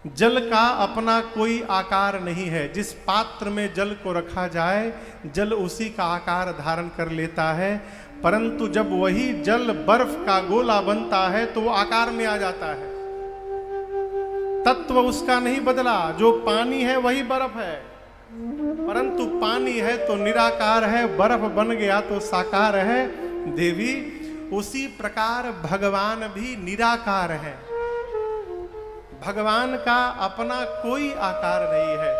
जल का अपना कोई आकार नहीं है। जिस पात्र में जल को रखा जाए जल उसी का आकार धारण कर लेता है, परंतु जब वही जल बर्फ का गोला बनता है तो वो आकार में आ जाता है। तत्व उसका नहीं बदला, जो पानी है वही बर्फ है, परंतु पानी है तो निराकार है, बर्फ बन गया तो साकार है। देवी उसी प्रकार भगवान भी निराकार है। भगवान का अपना कोई आकार नहीं है,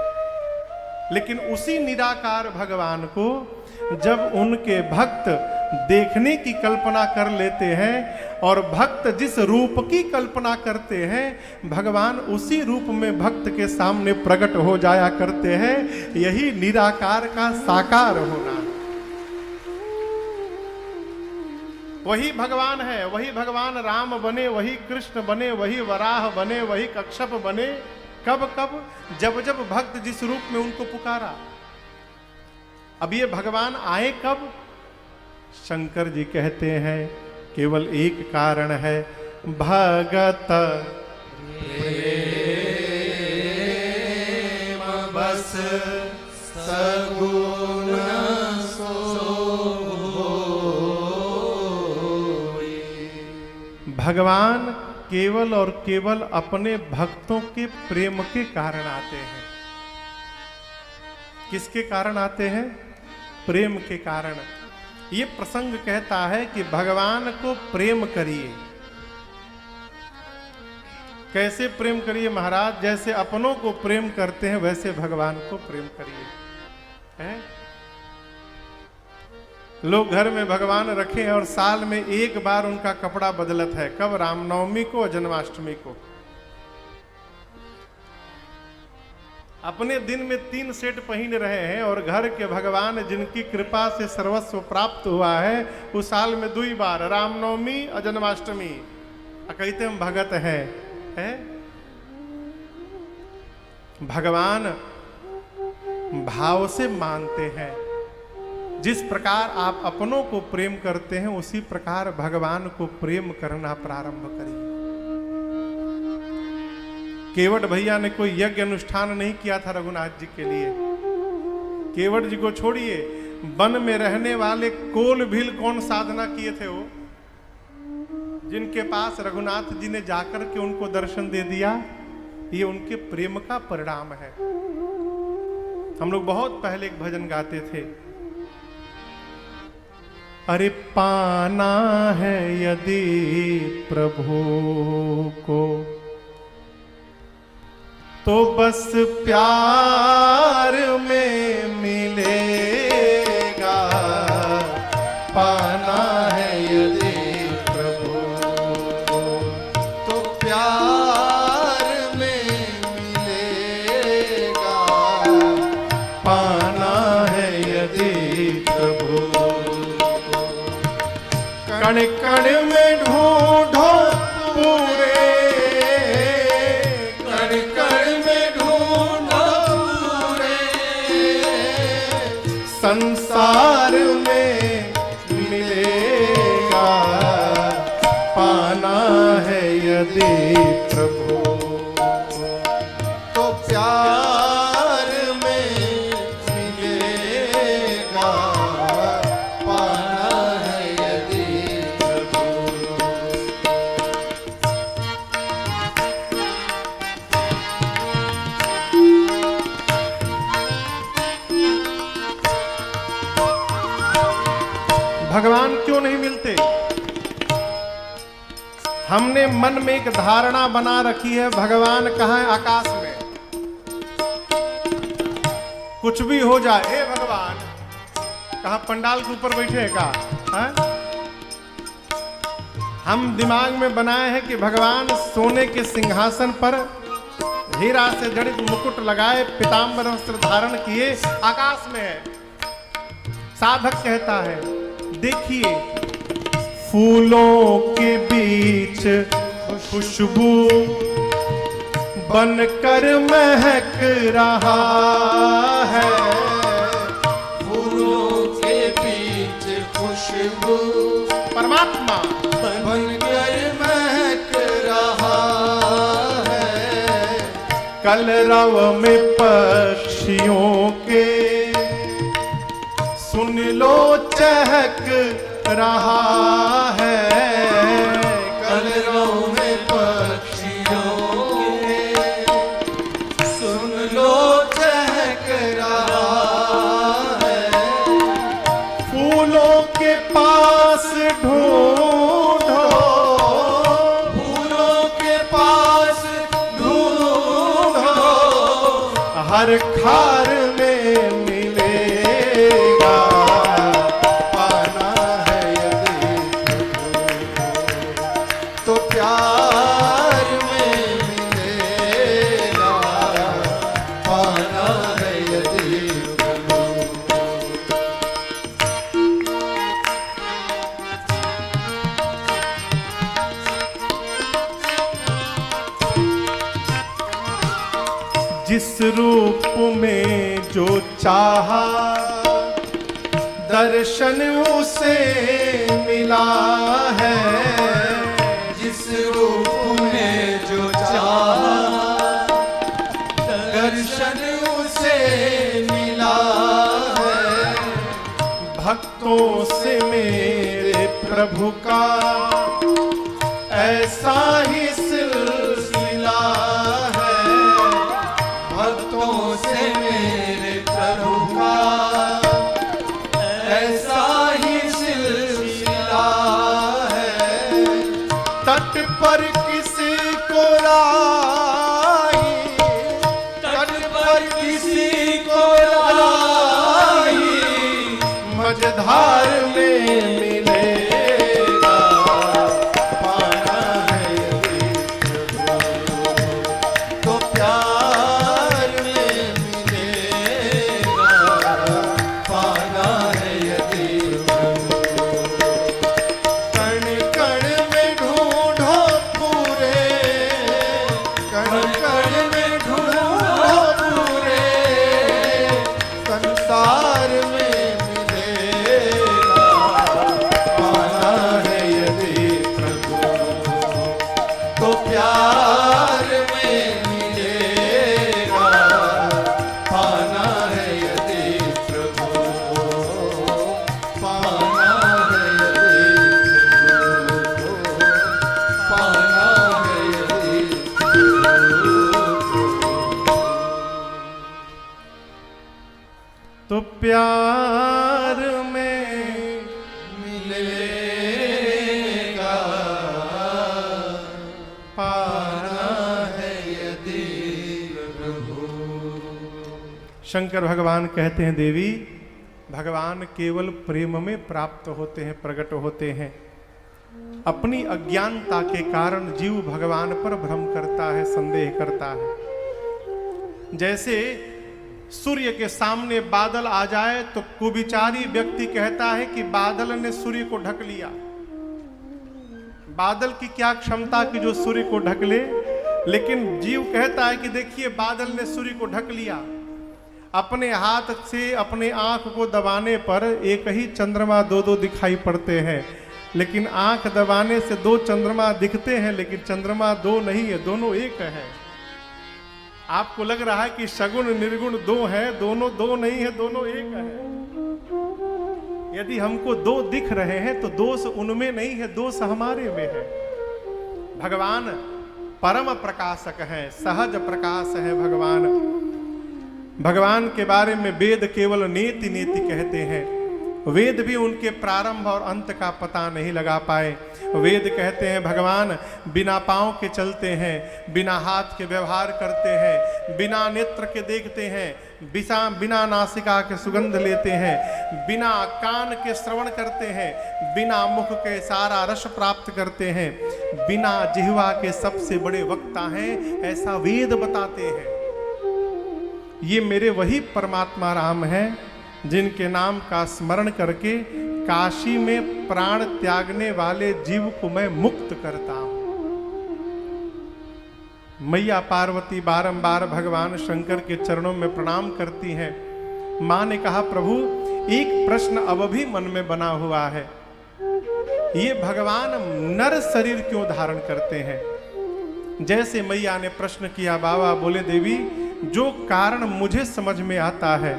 लेकिन उसी निराकार भगवान को जब उनके भक्त देखने की कल्पना कर लेते हैं और भक्त जिस रूप की कल्पना करते हैं भगवान उसी रूप में भक्त के सामने प्रकट हो जाया करते हैं। यही निराकार का साकार होना। वही भगवान है, वही भगवान राम बने, वही कृष्ण बने, वही वराह बने, वही कच्छप बने। कब कब? जब जब भक्त जिस रूप में उनको पुकारा। अब ये भगवान आए कब? शंकर जी कहते हैं केवल एक कारण है, भगत प्रेम बस सगुण भगवान केवल और केवल अपने भक्तों के प्रेम के कारण आते हैं। किसके कारण आते हैं? प्रेम के कारण। ये प्रसंग कहता है कि भगवान को प्रेम करिए। कैसे प्रेम करिए महाराज? जैसे अपनों को प्रेम करते हैं वैसे भगवान को प्रेम करिए। हैं? लोग घर में भगवान रखे हैं और साल में एक बार उनका कपड़ा बदलत है। कब? रामनवमी को और जन्माष्टमी को। अपने दिन में 3 सेट पहन रहे हैं और घर के भगवान जिनकी कृपा से सर्वस्व प्राप्त हुआ है उस साल में 2 बार, रामनवमी और जन्माष्टमी, कहते हम भगत हैं। भगवान भाव से मानते हैं। जिस प्रकार आप अपनों को प्रेम करते हैं उसी प्रकार भगवान को प्रेम करना प्रारंभ करिए। केवट भैया ने कोई यज्ञ अनुष्ठान नहीं किया था रघुनाथ जी के लिए। केवट जी को छोड़िए, वन में रहने वाले कोल भील कौन साधना किए थे? वो जिनके पास रघुनाथ जी ने जाकर के उनको दर्शन दे दिया। ये उनके प्रेम का परिणाम है। हम लोग बहुत पहले एक भजन गाते थे, अरे पाना है यदि प्रभु को तो बस प्यार में मिलेगा। पाना है यदि प्रभु को तो प्यार में मिलेगा। पाना है यदि प्रभु कण कण में ढूंढो पूरे, कण कण में ढूंढो पूरे, संसार में मिलेगा। पाना है यदि प्रभु तो प्यार में मिलेगा। पाना है यदि प्रभु। भगवान क्यों नहीं मिलते? हमने मन में एक धारणा बना रखी है भगवान कहाँ है? आकाश में। कुछ भी हो जाए, हे भगवान कहाँ पंडाल के ऊपर बैठे हैं का? है? हम दिमाग में बनाए हैं कि भगवान सोने के सिंहासन पर हीरा से जड़ित मुकुट लगाए पीतांबर वस्त्र धारण किए आकाश में है। साधक कहता है देखिए फूलों के बीच खुशबू बनकर महक रहा है। फूलों के बीच खुशबू परमात्मा बनकर महक रहा है। कलरव में पक्षियों के सुन लो चहक रहा है। कलरव में पक्षियों के सुन लो चहक रहा है। फूलों के पास ढूंढो, फूलों के पास ढूंढो, हर खार में मिलेगा। पाना है यदि तो प्यार में मिलेगा। पाना है यदि जिस रूप में जो चाहा दर्शन उसे मिला है। जिस रूप में जो चाहा दर्शन उसे मिला है। भक्तों से मेरे प्रभु का ऐसा ही सिलसिला है। भक्तों से मेरे प्रभु का ऐसा ही सिलसिला है। तट पर किसी को लाई, तट पर किसी को लाई, मझधार में मिलेगा। पाना है यदि तो प्यार में मिलेगा। पाना है यदि कण कण में ढूंढो पूरे, कण कण में ढूंढो पूरे संसार में मिलेगा। पाना है यदि तो प्यार में मिलेगा। पाना है यदि प्रभु, पाना है यदि प्रभु, पाना है यदि तो प्यार में मिलेगा। पाना है यदि प्रभु। शंकर भगवान कहते हैं देवी, भगवान केवल प्रेम में प्राप्त होते हैं, प्रकट होते हैं। अपनी अज्ञानता के कारण जीव भगवान पर भ्रम करता है, संदेह करता है। जैसे सूर्य के सामने बादल आ जाए तो कुविचारी व्यक्ति कहता है कि बादल ने सूर्य को ढक लिया। बादल की क्या क्षमता कि जो सूर्य को ढक ले, लेकिन जीव कहता है कि देखिए बादल ने सूर्य को ढक लिया। अपने हाथ से अपने आंख को दबाने पर एक ही चंद्रमा दो दो दिखाई पड़ते हैं, लेकिन आंख दबाने से दो चंद्रमा दिखते हैं, लेकिन चंद्रमा दो नहीं है, दोनों एक है। आपको लग रहा है कि सगुण निर्गुण दो है, दोनों दो नहीं है, दोनों एक है। यदि हमको दो दिख रहे हैं तो दोष उनमें नहीं है, दोष हमारे में है। भगवान परम प्रकाशक है, सहज प्रकाश है भगवान। भगवान के बारे में वेद केवल नेति नेति कहते हैं। वेद भी उनके प्रारंभ और अंत का पता नहीं लगा पाए। वेद कहते हैं भगवान बिना पांव के चलते हैं, बिना हाथ के व्यवहार करते हैं, बिना नेत्र के देखते हैं, बिना नासिका के सुगंध लेते हैं, बिना कान के श्रवण करते हैं, बिना मुख के सारा रस प्राप्त करते हैं, बिना जिह्वा के सबसे बड़े वक्ता हैं, ऐसा वेद बताते हैं। ये मेरे वही परमात्मा राम हैं जिनके नाम का स्मरण करके काशी में प्राण त्यागने वाले जीव को मैं मुक्त करता हूं। मैया पार्वती बारंबार भगवान शंकर के चरणों में प्रणाम करती हैं। मां ने कहा प्रभु एक प्रश्न अब भी मन में बना हुआ है, ये भगवान नर शरीर क्यों धारण करते हैं? जैसे मैया ने प्रश्न किया, बाबा बोले देवी जो कारण मुझे समझ में आता है,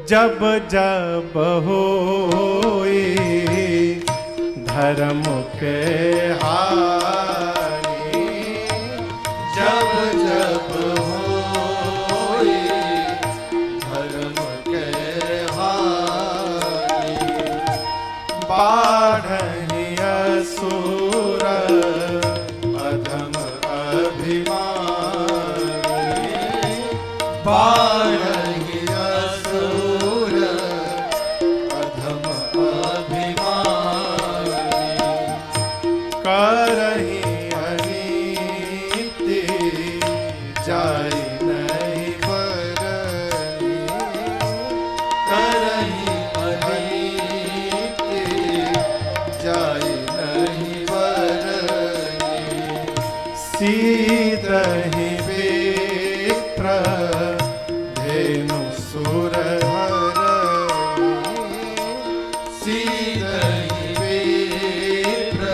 जब जब होए धर्म के हानि, जब जब होए धर्म के हानि, बाढ़हि असुर अधम अभिमानी, बाढ़हि असुर अधम अभिमानी, करहि अनीति जाय नहीं बरनी, करहि अनीति जाय नहीं बरनी, सीदहि विप्र धेनु सुर हरनी, सीदहि विप्र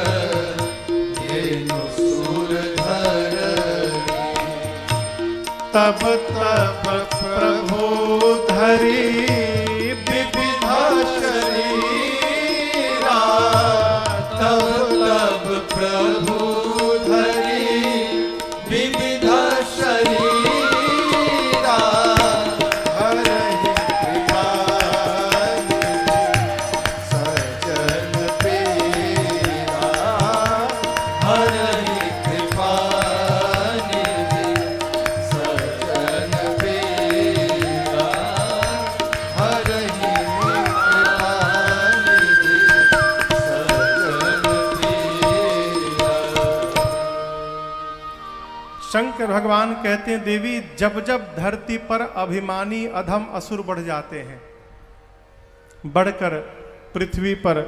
धेनु सुर धरनी, तब तब प्रभु धरी विविध शरीरा, तब तब प्रभु धरी विविध शरीरा, हरहि कृपानिधि सज्जन पेरा, हरहि कृपानिधि सज्जन पेरा, हरहि कृपानिधि सज्जन पेरा। शंकर भगवान कहते हैं देवी जब जब धरती पर अभिमानी अधम असुर बढ़ जाते हैं, बढ़कर पृथ्वी पर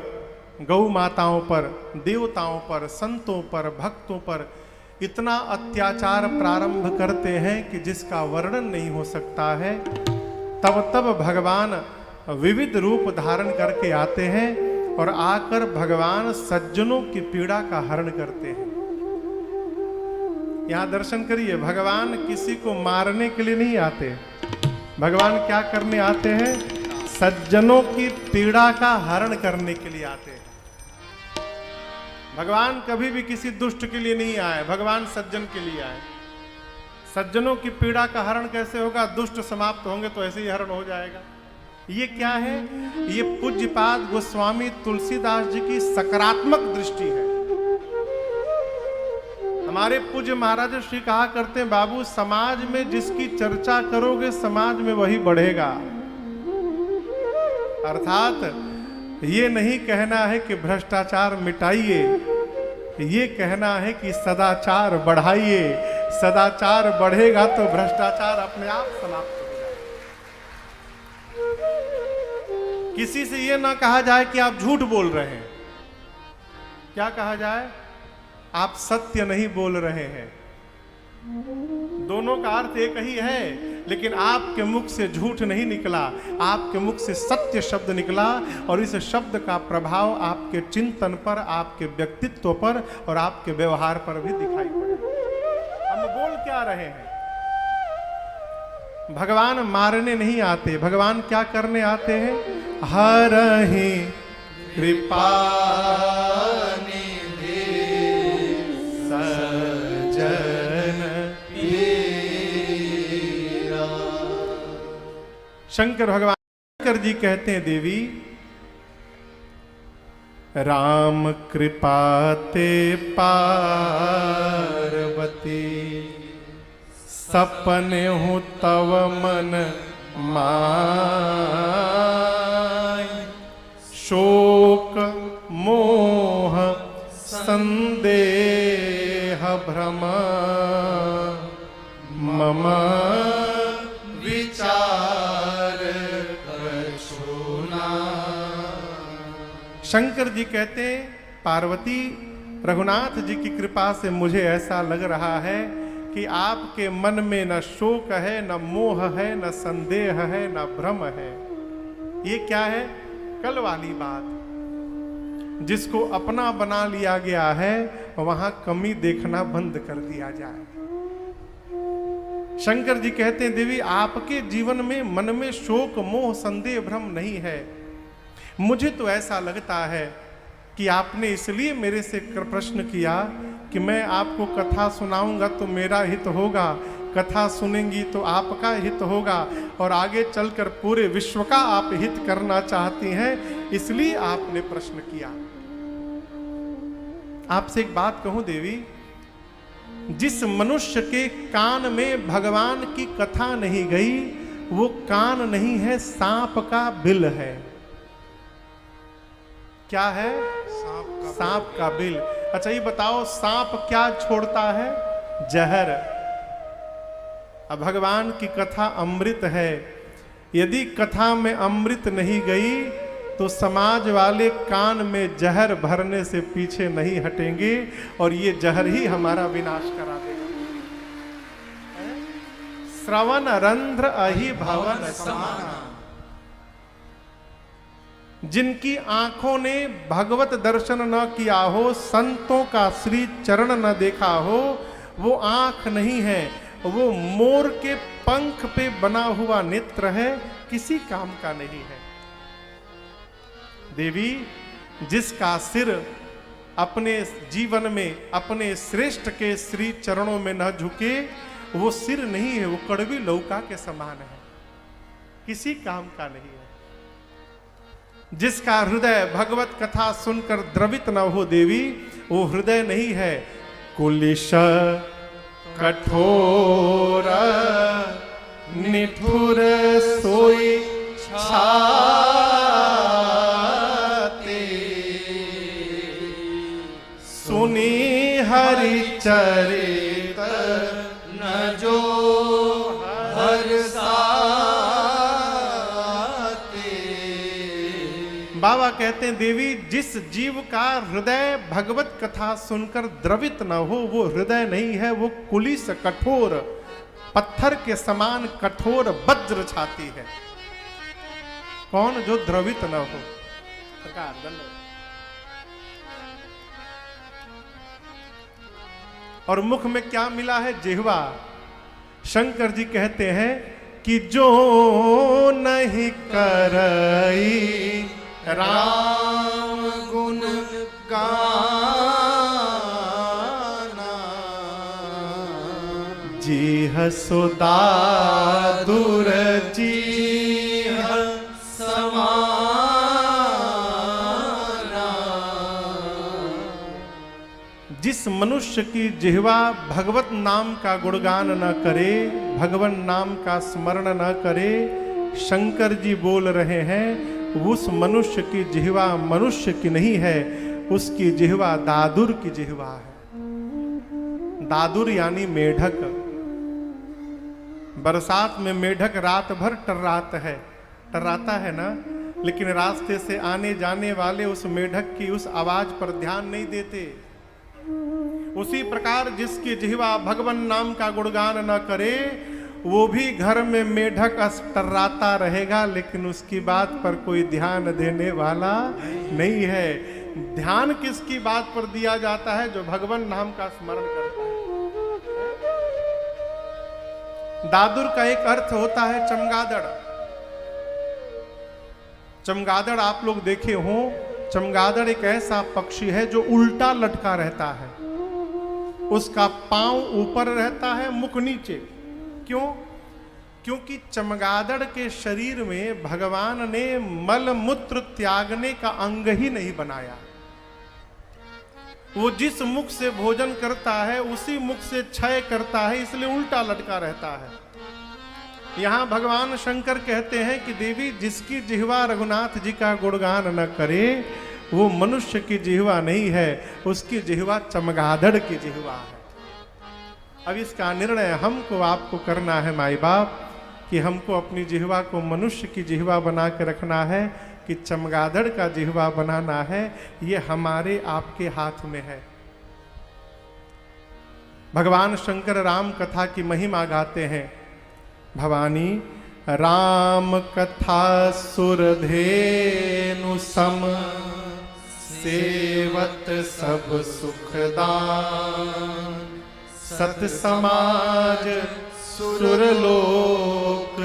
गौ माताओं पर, देवताओं पर, संतों पर, भक्तों पर इतना अत्याचार प्रारंभ करते हैं कि जिसका वर्णन नहीं हो सकता है, तब तब भगवान विविध रूप धारण करके आते हैं और आकर भगवान सज्जनों की पीड़ा का हरण करते हैं। यहां दर्शन करिए, भगवान किसी को मारने के लिए नहीं आते, भगवान क्या करने आते हैं? सज्जनों की पीड़ा का हरण करने के लिए आते हैं। भगवान कभी भी किसी दुष्ट के लिए नहीं आए, भगवान सज्जन के लिए आए। सज्जनों की पीड़ा का हरण कैसे होगा? दुष्ट समाप्त होंगे तो ऐसे ही हरण हो जाएगा। ये क्या है? ये पूज्यपाद गोस्वामी तुलसीदास जी की सकारात्मक दृष्टि है। हमारे पूज्य महाराज श्री कहा करते हैं, बाबू समाज में जिसकी चर्चा करोगे समाज में वही बढ़ेगा। अर्थात ये नहीं कहना है कि भ्रष्टाचार मिटाइए, ये कहना है कि सदाचार बढ़ाइए। सदाचार बढ़ेगा तो भ्रष्टाचार अपने आप समाप्त हो जाएगा। किसी से ये ना कहा जाए कि आप झूठ बोल रहे हैं, क्या कहा जाए? आप सत्य नहीं बोल रहे हैं। दोनों का अर्थ एक ही है, लेकिन आपके मुख से झूठ नहीं निकला, आपके मुख से सत्य शब्द निकला और इस शब्द का प्रभाव आपके चिंतन पर, आपके व्यक्तित्व पर और आपके व्यवहार पर भी दिखाई पड़े। हम बोल क्या रहे हैं? भगवान मारने नहीं आते, भगवान क्या करने आते हैं? हरहि कृपा शंकर भगवान शंकर जी कहते हैं, देवी राम कृपा ते पार्वती, सपने हूँ तव मन माय, शोक मोह संदेह भ्रम मम विचार कछुना। शंकर जी कहते हैं, पार्वती रघुनाथ जी की कृपा से मुझे ऐसा लग रहा है कि आपके मन में न शोक है, न मोह है, न संदेह है, न भ्रम है। ये क्या है? कल वाली बात। जिसको अपना बना लिया गया है वहां कमी देखना बंद कर दिया जाए। शंकर जी कहते हैं देवी आपके जीवन में मन में शोक मोह संदेह भ्रम नहीं है। मुझे तो ऐसा लगता है कि आपने इसलिए मेरे से प्रश्न किया कि मैं आपको कथा सुनाऊंगा तो मेरा हित होगा, कथा सुनेंगी तो आपका हित होगा, और आगे चलकर पूरे विश्व का आप हित करना चाहती हैं, इसलिए आपने प्रश्न किया। आपसे एक बात कहूं देवी, जिस मनुष्य के कान में भगवान की कथा नहीं गई वो कान नहीं है, सांप का बिल है। क्या है? सांप का बिल। अच्छा ये बताओ सांप क्या छोड़ता है? जहर। अब भगवान की कथा अमृत है, यदि कथा में अमृत नहीं गई तो समाज वाले कान में जहर भरने से पीछे नहीं हटेंगे और ये जहर ही हमारा विनाश करा देगा। श्रवण रंध्र अहि भवन समाना। जिनकी आंखों ने भगवत दर्शन न किया हो, संतों का श्री चरण न देखा हो, वो आंख नहीं है, वो मोर के पंख पे बना हुआ नेत्र है, किसी काम का नहीं है। देवी जिसका सिर अपने जीवन में अपने श्रेष्ठ के श्री चरणों में न झुके वो सिर नहीं है, वो कड़वी लौका के समान है, किसी काम का नहीं है। जिसका हृदय भगवत कथा सुनकर द्रवित न हो देवी, वो हृदय नहीं है। कुलिश कठोर निठुर सोई छाते, सुनी हरि चरित न जो हर्षाते। बाबा कहते हैं देवी जिस जीव का हृदय भगवत कथा सुनकर द्रवित न हो वो हृदय नहीं है, वो कुलिस कठोर पत्थर के समान कठोर वज्र छाती है। कौन? जो द्रवित न हो। सरकार धन्यवाद। और मुख में क्या मिला है? जिह्वा। शंकर जी कहते हैं कि जो नहीं करई राम गुण गाना, जीह सुदा दूर जीह समाना। जिस मनुष्य की जिह्वा भगवत नाम का गुणगान न करे, भगवान नाम का स्मरण न करे, शंकर जी बोल रहे हैं उस मनुष्य की जिह्वा मनुष्य की नहीं है, उसकी जिह्वा दादुर की जिह्वा है। दादुर यानी मेढक। बरसात में मेढक रात भर टर्राता है ना, लेकिन रास्ते से आने जाने वाले उस मेढक की उस आवाज पर ध्यान नहीं देते। उसी प्रकार जिसकी जिह्वा भगवान नाम का गुणगान न करे वो भी घर में मेढक टर्राता रहेगा, लेकिन उसकी बात पर कोई ध्यान देने वाला नहीं है। ध्यान किसकी बात पर दिया जाता है? जो भगवान नाम का स्मरण करता है। दादुर का एक अर्थ होता है चमगादड़। चमगादड़ आप लोग देखे हो, चमगादड़ एक ऐसा पक्षी है जो उल्टा लटका रहता है, उसका पांव ऊपर रहता है, मुख नीचे। क्यों? क्योंकि चमगादड़ के शरीर में भगवान ने मल मूत्र त्यागने का अंग ही नहीं बनाया। वो जिस मुख से भोजन करता है उसी मुख से क्षय करता है, इसलिए उल्टा लटका रहता है। यहां भगवान शंकर कहते हैं कि देवी जिसकी जिह्वा रघुनाथ जी का गुणगान न करे वो मनुष्य की जिह्वा नहीं है, उसकी जिह्वा चमगादड़ की जिह्वा है। अब इसका निर्णय हमको आपको करना है माई बाप, कि हमको अपनी जिह्वा को मनुष्य की जिह्वा बना के रखना है कि चमगादड़ का जिह्वा बनाना है, ये हमारे आपके हाथ में है। भगवान शंकर राम कथा की महिमा गाते हैं। भवानी राम कथा सुरधेनु सम सेवत सब सुखदान। सत समाज सुरलोक